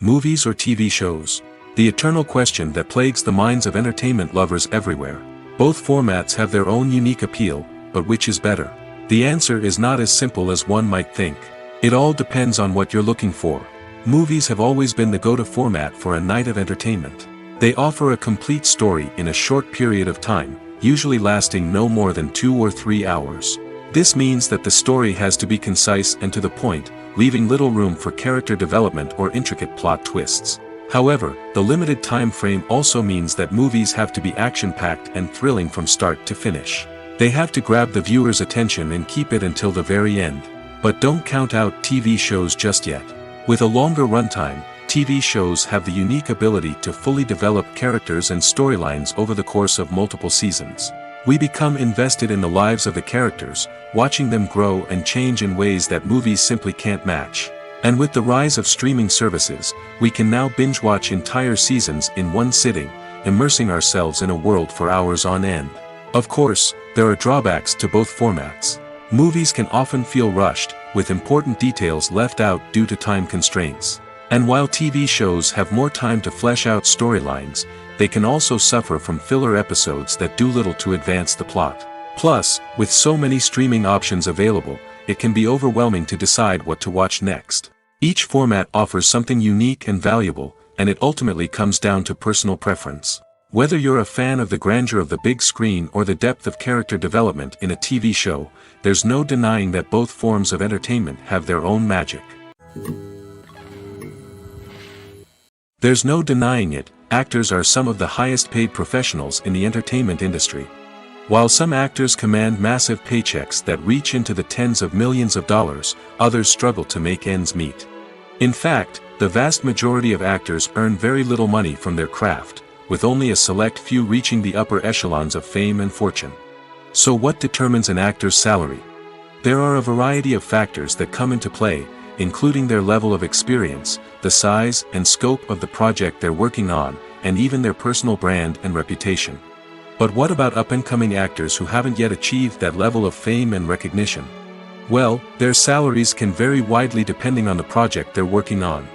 Movies or TV shows? The eternal question that plagues the minds of entertainment lovers everywhere. Both formats have their own unique appeal, but which is better? The answer is not as simple as one might think. It all depends on what you're looking for. Movies have always been the go-to format for a night of entertainment. They offer a complete story in a short period of time, usually lasting no more than 2 or 3 hours. This means that the story has to be concise and to the point, leaving little room for character development or intricate plot twists. However, the limited time frame also means that movies have to be action-packed and thrilling from start to finish. They have to grab the viewer's attention and keep it until the very end. But don't count out TV shows just yet. With a longer runtime, TV shows have the unique ability to fully develop characters and storylines over the course of multiple seasons. We become invested in the lives of the characters, watching them grow and change in ways that movies simply can't match. And with the rise of streaming services, we can now binge-watch entire seasons in one sitting, immersing ourselves in a world for hours on end. Of course, there are drawbacks to both formats. Movies can often feel rushed, with important details left out due to time constraints. And while TV shows have more time to flesh out storylines, they can also suffer from filler episodes that do little to advance the plot. Plus, with so many streaming options available, it can be overwhelming to decide what to watch next. Each format offers something unique and valuable, and it ultimately comes down to personal preference. Whether you're a fan of the grandeur of the big screen or the depth of character development in a TV show, there's no denying that both forms of entertainment have their own magic. There's no denying it, actors are some of the highest paid professionals in the entertainment industry. While some actors command massive paychecks that reach into the tens of millions of dollars, others struggle to make ends meet. In fact, the vast majority of actors earn very little money from their craft, with only a select few reaching the upper echelons of fame and fortune. So what determines an actor's salary? There are a variety of factors that come into play, including their level of experience, the size and scope of the project they're working on, and even their personal brand and reputation. But what about up-and-coming actors who haven't yet achieved that level of fame and recognition? Well, their salaries can vary widely depending on the project they're working on.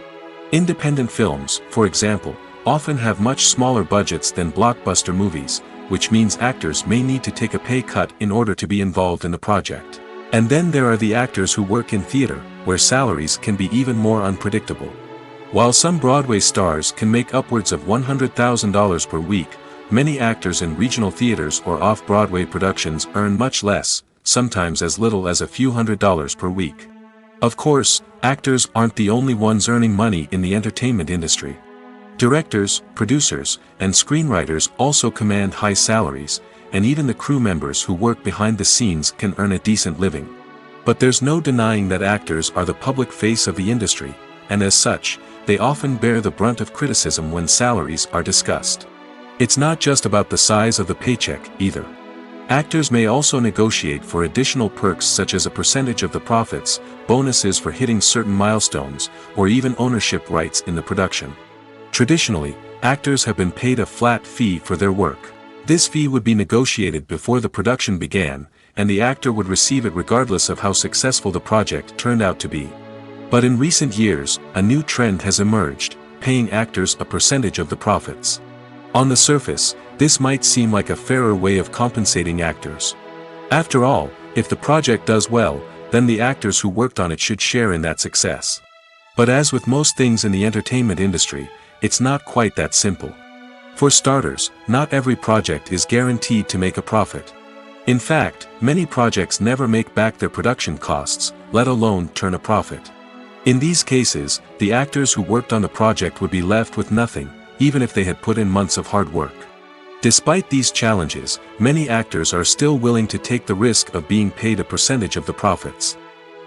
Independent films, for example, often have much smaller budgets than blockbuster movies, which means actors may need to take a pay cut in order to be involved in the project. And then there are the actors who work in theater, where salaries can be even more unpredictable. While some Broadway stars can make upwards of $100,000 per week, many actors in regional theaters or off-Broadway productions earn much less, sometimes as little as a few $100s per week. Of course, actors aren't the only ones earning money in the entertainment industry. Directors, producers, and screenwriters also command high salaries, and even the crew members who work behind the scenes can earn a decent living. But there's no denying that actors are the public face of the industry, and as such, they often bear the brunt of criticism when salaries are discussed. It's not just about the size of the paycheck, either. Actors may also negotiate for additional perks such as a percentage of the profits, bonuses for hitting certain milestones, or even ownership rights in the production. Traditionally, actors have been paid a flat fee for their work. This fee would be negotiated before the production began, and the actor would receive it regardless of how successful the project turned out to be. But in recent years, a new trend has emerged, paying actors a percentage of the profits. On the surface, this might seem like a fairer way of compensating actors. After all, if the project does well, then the actors who worked on it should share in that success. But as with most things in the entertainment industry, it's not quite that simple. For starters, not every project is guaranteed to make a profit. In fact, many projects never make back their production costs, let alone turn a profit. In these cases, the actors who worked on the project would be left with nothing, even if they had put in months of hard work. Despite these challenges, many actors are still willing to take the risk of being paid a percentage of the profits.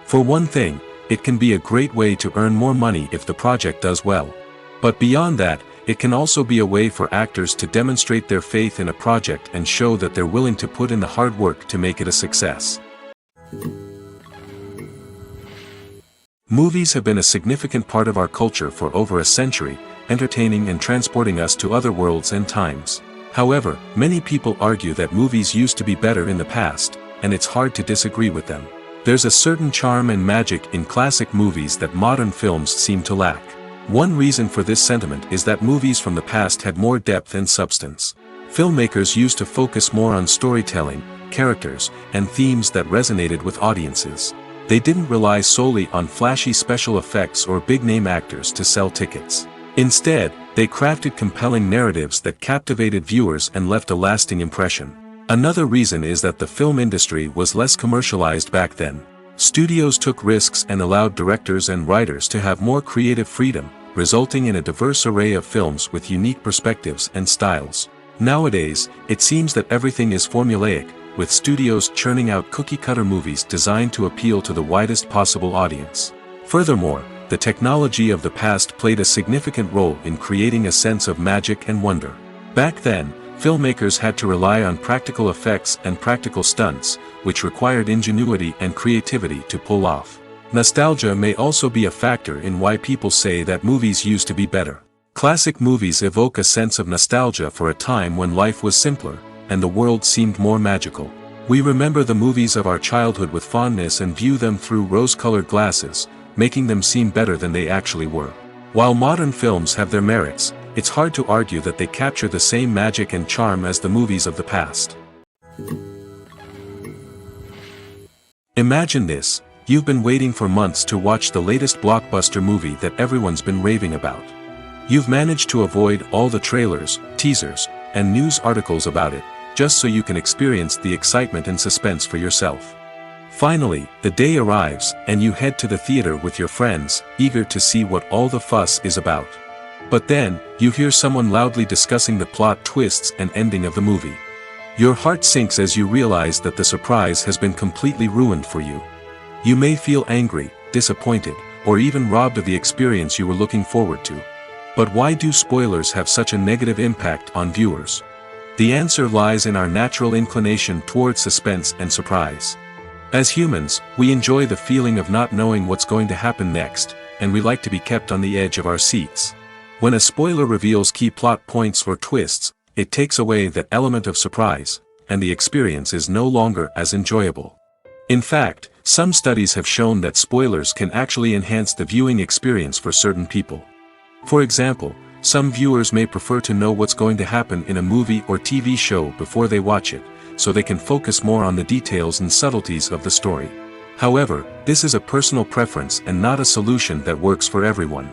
For one thing, it can be a great way to earn more money if the project does well. But beyond that, it can also be a way for actors to demonstrate their faith in a project and show that they're willing to put in the hard work to make it a success. Movies have been a significant part of our culture for over a century, entertaining and transporting us to other worlds and times. However, many people argue that movies used to be better in the past, and it's hard to disagree with them. There's a certain charm and magic in classic movies that modern films seem to lack. One reason for this sentiment is that movies from the past had more depth and substance. Filmmakers used to focus more on storytelling, characters, and themes that resonated with audiences. They didn't rely solely on flashy special effects or big-name actors to sell tickets. Instead, they crafted compelling narratives that captivated viewers and left a lasting impression. Another reason is that the film industry was less commercialized back then. Studios took risks and allowed directors and writers to have more creative freedom, resulting in a diverse array of films with unique perspectives and styles. Nowadays, it seems that everything is formulaic, with studios churning out cookie-cutter movies designed to appeal to the widest possible audience. Furthermore, the technology of the past played a significant role in creating a sense of magic and wonder. Back then, filmmakers had to rely on practical effects and practical stunts, which required ingenuity and creativity to pull off. Nostalgia may also be a factor in why people say that movies used to be better. Classic movies evoke a sense of nostalgia for a time when life was simpler, and the world seemed more magical. We remember the movies of our childhood with fondness and view them through rose-colored glasses, making them seem better than they actually were. While modern films have their merits, it's hard to argue that they capture the same magic and charm as the movies of the past. Imagine this: you've been waiting for months to watch the latest blockbuster movie that everyone's been raving about. You've managed to avoid all the trailers, teasers, and news articles about it, just so you can experience the excitement and suspense for yourself. Finally, the day arrives, and you head to the theater with your friends, eager to see what all the fuss is about. But then, you hear someone loudly discussing the plot twists and ending of the movie. Your heart sinks as you realize that the surprise has been completely ruined for you. You may feel angry, disappointed, or even robbed of the experience you were looking forward to. But why do spoilers have such a negative impact on viewers? The answer lies in our natural inclination towards suspense and surprise. As humans, we enjoy the feeling of not knowing what's going to happen next, and we like to be kept on the edge of our seats. When a spoiler reveals key plot points or twists, it takes away that element of surprise, and the experience is no longer as enjoyable. In fact, some studies have shown that spoilers can actually enhance the viewing experience for certain people. For example, some viewers may prefer to know what's going to happen in a movie or TV show before they watch it, so they can focus more on the details and subtleties of the story. However, this is a personal preference and not a solution that works for everyone.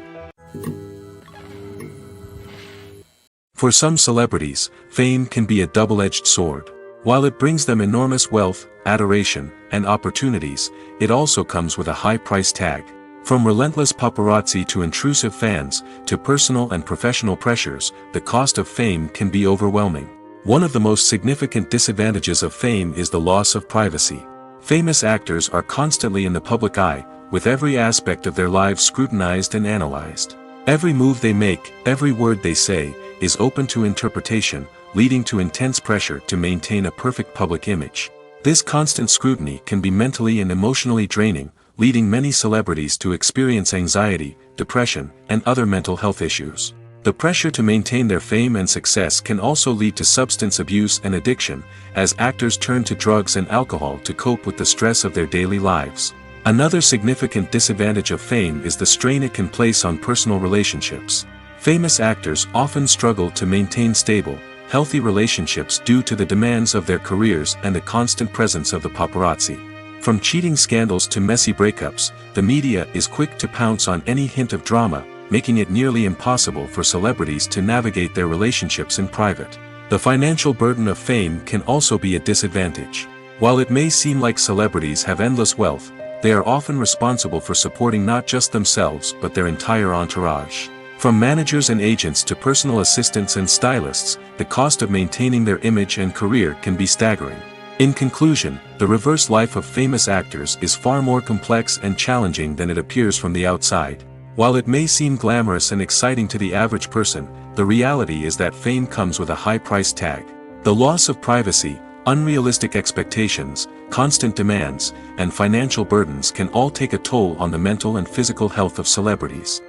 For some celebrities, fame can be a double-edged sword. While it brings them enormous wealth, adoration, and opportunities, it also comes with a high price tag. From relentless paparazzi to intrusive fans, to personal and professional pressures, the cost of fame can be overwhelming. One of the most significant disadvantages of fame is the loss of privacy. Famous actors are constantly in the public eye, with every aspect of their lives scrutinized and analyzed. Every move they make, every word they say, is open to interpretation, leading to intense pressure to maintain a perfect public image. This constant scrutiny can be mentally and emotionally draining, leading many celebrities to experience anxiety, depression, and other mental health issues. The pressure to maintain their fame and success can also lead to substance abuse and addiction, as actors turn to drugs and alcohol to cope with the stress of their daily lives. Another significant disadvantage of fame is the strain it can place on personal relationships. Famous actors often struggle to maintain stable, healthy relationships due to the demands of their careers and the constant presence of the paparazzi. From cheating scandals to messy breakups, the media is quick to pounce on any hint of drama, making it nearly impossible for celebrities to navigate their relationships in private. The financial burden of fame can also be a disadvantage. While it may seem like celebrities have endless wealth, they are often responsible for supporting not just themselves but their entire entourage. From managers and agents to personal assistants and stylists, the cost of maintaining their image and career can be staggering. In conclusion, the reverse life of famous actors is far more complex and challenging than it appears from the outside. While it may seem glamorous and exciting to the average person, the reality is that fame comes with a high price tag. The loss of privacy, unrealistic expectations, constant demands, and financial burdens can all take a toll on the mental and physical health of celebrities.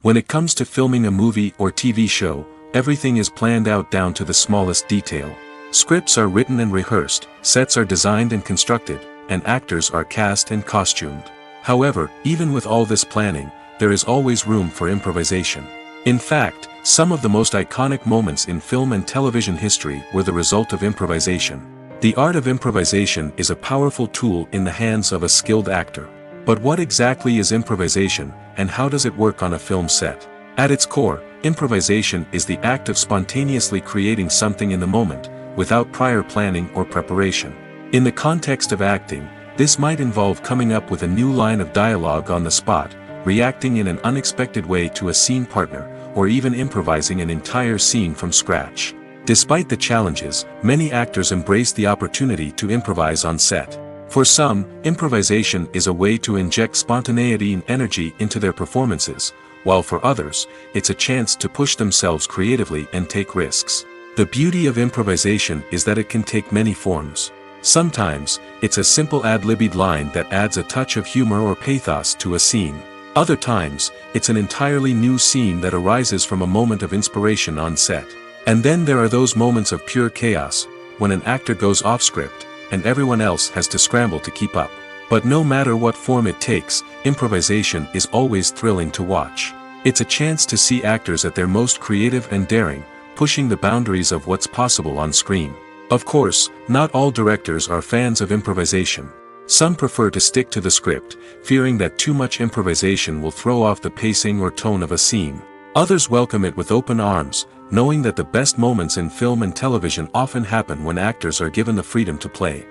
When it comes to filming a movie or TV show, everything is planned out down to the smallest detail. Scripts are written and rehearsed, sets are designed and constructed, and actors are cast and costumed. However, even with all this planning, there is always room for improvisation. In fact, some of the most iconic moments in film and television history were the result of improvisation. The art of improvisation is a powerful tool in the hands of a skilled actor. But what exactly is improvisation, and how does it work on a film set? At its core, improvisation is the act of spontaneously creating something in the moment, without prior planning or preparation. In the context of acting, this might involve coming up with a new line of dialogue on the spot, reacting in an unexpected way to a scene partner, or even improvising an entire scene from scratch. Despite the challenges, many actors embrace the opportunity to improvise on set. For some, improvisation is a way to inject spontaneity and energy into their performances, while for others, it's a chance to push themselves creatively and take risks. The beauty of improvisation is that it can take many forms. Sometimes, it's a simple ad-libbed line that adds a touch of humor or pathos to a scene. Other times, it's an entirely new scene that arises from a moment of inspiration on set. And then there are those moments of pure chaos, when an actor goes off script, and everyone else has to scramble to keep up. But no matter what form it takes, improvisation is always thrilling to watch. It's a chance to see actors at their most creative and daring, pushing the boundaries of what's possible on screen. Of course, not all directors are fans of improvisation. Some prefer to stick to the script, fearing that too much improvisation will throw off the pacing or tone of a scene. Others welcome it with open arms, knowing that the best moments in film and television often happen when actors are given the freedom to play.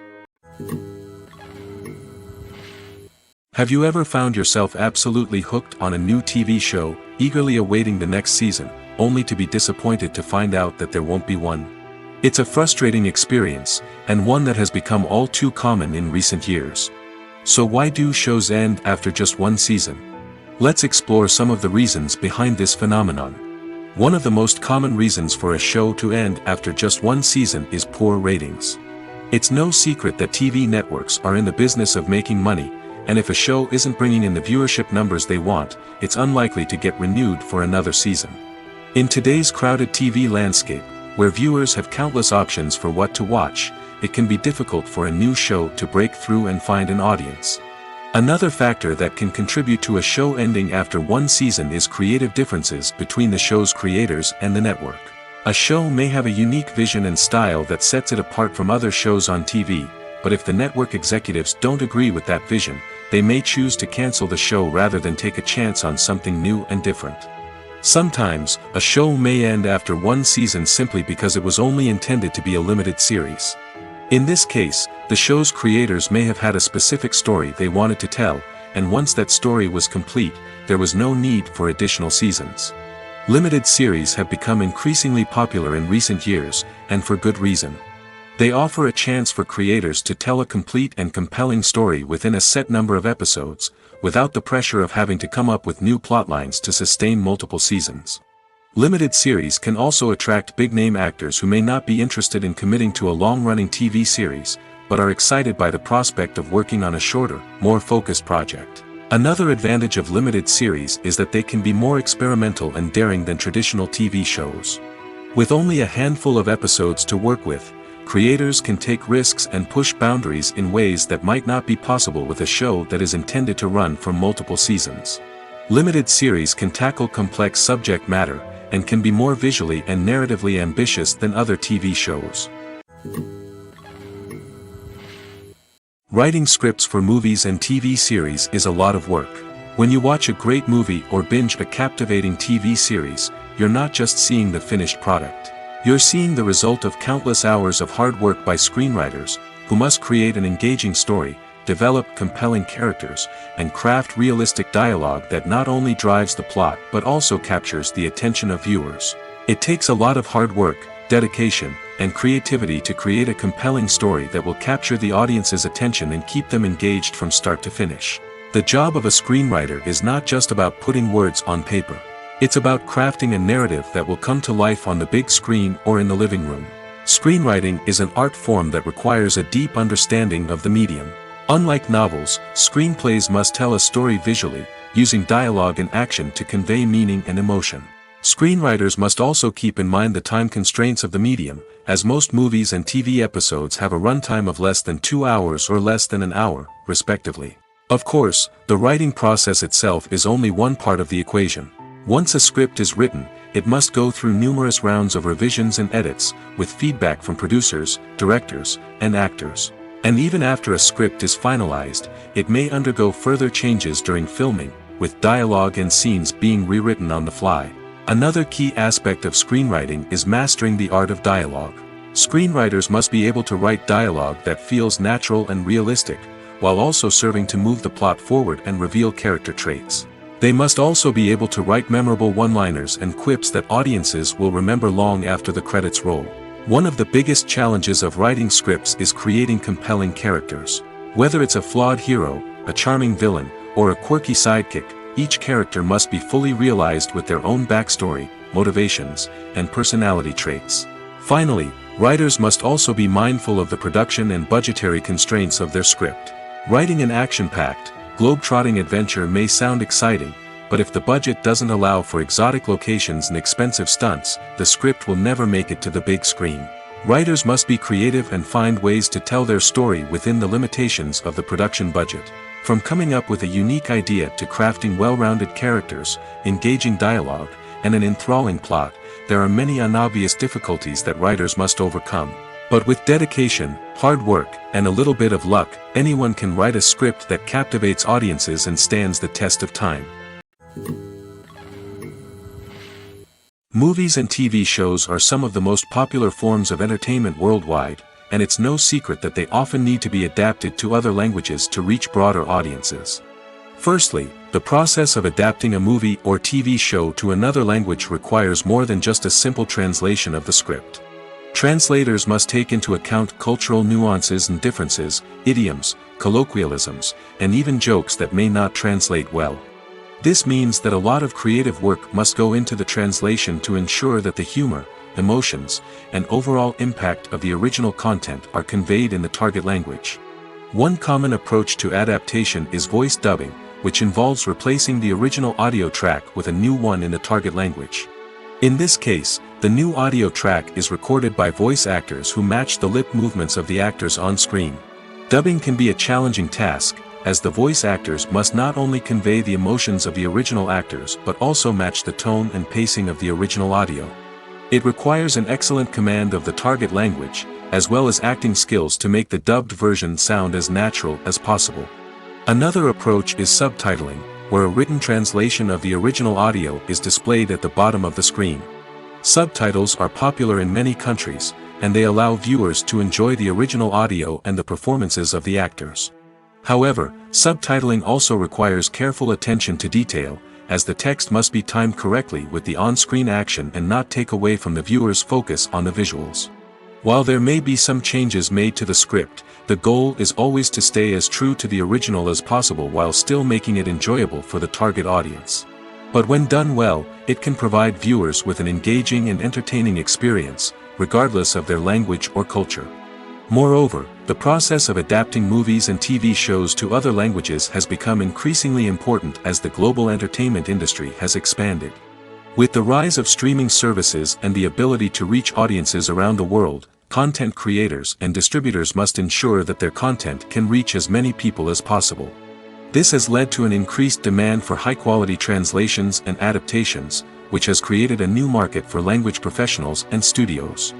Have you ever found yourself absolutely hooked on a new TV show, eagerly awaiting the next season, only to be disappointed to find out that there won't be one? It's a frustrating experience, and one that has become all too common in recent years. So why do shows end after just one season? Let's explore some of the reasons behind this phenomenon. One of the most common reasons for a show to end after just one season is poor ratings. It's no secret that TV networks are in the business of making money, and if a show isn't bringing in the viewership numbers they want, it's unlikely to get renewed for another season. In today's crowded TV landscape, where viewers have countless options for what to watch, it can be difficult for a new show to break through and find an audience. Another factor that can contribute to a show ending after one season is creative differences between the show's creators and the network. A show may have a unique vision and style that sets it apart from other shows on TV, but if the network executives don't agree with that vision, they may choose to cancel the show rather than take a chance on something new and different. Sometimes, a show may end after one season simply because it was only intended to be a limited series. In this case, the show's creators may have had a specific story they wanted to tell, and once that story was complete, there was no need for additional seasons. Limited series have become increasingly popular in recent years, and for good reason. They offer a chance for creators to tell a complete and compelling story within a set number of episodes, without the pressure of having to come up with new plotlines to sustain multiple seasons. Limited series can also attract big-name actors who may not be interested in committing to a long-running TV series, but are excited by the prospect of working on a shorter, more focused project. Another advantage of limited series is that they can be more experimental and daring than traditional TV shows. With only a handful of episodes to work with, creators can take risks and push boundaries in ways that might not be possible with a show that is intended to run for multiple seasons. Limited series can tackle complex subject matter, and can be more visually and narratively ambitious than other TV shows. Writing scripts for movies and TV series is a lot of work. When you watch a great movie or binge a captivating TV series, you're not just seeing the finished product. You're seeing the result of countless hours of hard work by screenwriters, who must create an engaging story, develop compelling characters, and craft realistic dialogue that not only drives the plot but also captures the attention of viewers. It takes a lot of hard work, dedication, and creativity to create a compelling story that will capture the audience's attention and keep them engaged from start to finish. The job of a screenwriter is not just about putting words on paper. It's about crafting a narrative that will come to life on the big screen or in the living room. Screenwriting is an art form that requires a deep understanding of the medium. Unlike novels, screenplays must tell a story visually, using dialogue and action to convey meaning and emotion. Screenwriters must also keep in mind the time constraints of the medium, as most movies and TV episodes have a runtime of less than 2 hours or less than an hour, respectively. Of course, the writing process itself is only one part of the equation. Once a script is written, it must go through numerous rounds of revisions and edits, with feedback from producers, directors, and actors. And even after a script is finalized, it may undergo further changes during filming, with dialogue and scenes being rewritten on the fly. Another key aspect of screenwriting is mastering the art of dialogue. Screenwriters must be able to write dialogue that feels natural and realistic, while also serving to move the plot forward and reveal character traits. They must also be able to write memorable one-liners and quips that audiences will remember long after the credits roll. One of the biggest challenges of writing scripts is creating compelling characters. Whether it's a flawed hero, a charming villain, or a quirky sidekick, each character must be fully realized with their own backstory, motivations, and personality traits. Finally, writers must also be mindful of the production and budgetary constraints of their script. Writing an action-packed, globe-trotting adventure may sound exciting, but if the budget doesn't allow for exotic locations and expensive stunts, the script will never make it to the big screen. Writers must be creative and find ways to tell their story within the limitations of the production budget. From coming up with a unique idea to crafting well-rounded characters, engaging dialogue, and an enthralling plot, there are many unobvious difficulties that writers must overcome. But with dedication, hard work, and a little bit of luck, anyone can write a script that captivates audiences and stands the test of time. Movies and TV shows are some of the most popular forms of entertainment worldwide, and it's no secret that they often need to be adapted to other languages to reach broader audiences. Firstly, the process of adapting a movie or TV show to another language requires more than just a simple translation of the script. Translators must take into account cultural nuances and differences, idioms, colloquialisms, and even jokes that may not translate well. This means that a lot of creative work must go into the translation to ensure that the humor, emotions, and overall impact of the original content are conveyed in the target language. One common approach to adaptation is voice dubbing, which involves replacing the original audio track with a new one in the target language. In this case, the new audio track is recorded by voice actors who match the lip movements of the actors on screen. Dubbing can be a challenging task, as the voice actors must not only convey the emotions of the original actors but also match the tone and pacing of the original audio. It requires an excellent command of the target language, as well as acting skills to make the dubbed version sound as natural as possible. Another approach is subtitling, where a written translation of the original audio is displayed at the bottom of the screen. Subtitles are popular in many countries, and they allow viewers to enjoy the original audio and the performances of the actors. However, subtitling also requires careful attention to detail, as the text must be timed correctly with the on-screen action and not take away from the viewer's focus on the visuals. While there may be some changes made to the script, the goal is always to stay as true to the original as possible while still making it enjoyable for the target audience. But when done well, it can provide viewers with an engaging and entertaining experience, regardless of their language or culture. Moreover, the process of adapting movies and TV shows to other languages has become increasingly important as the global entertainment industry has expanded. With the rise of streaming services and the ability to reach audiences around the world, content creators and distributors must ensure that their content can reach as many people as possible. This has led to an increased demand for high-quality translations and adaptations, which has created a new market for language professionals and studios.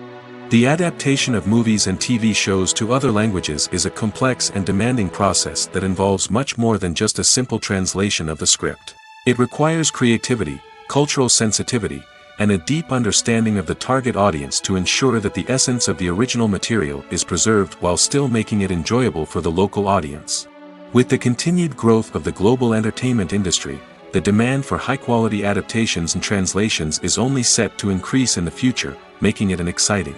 The adaptation of movies and TV shows to other languages is a complex and demanding process that involves much more than just a simple translation of the script. It requires creativity, cultural sensitivity, and a deep understanding of the target audience to ensure that the essence of the original material is preserved while still making it enjoyable for the local audience. With the continued growth of the global entertainment industry, the demand for high-quality adaptations and translations is only set to increase in the future, making it an exciting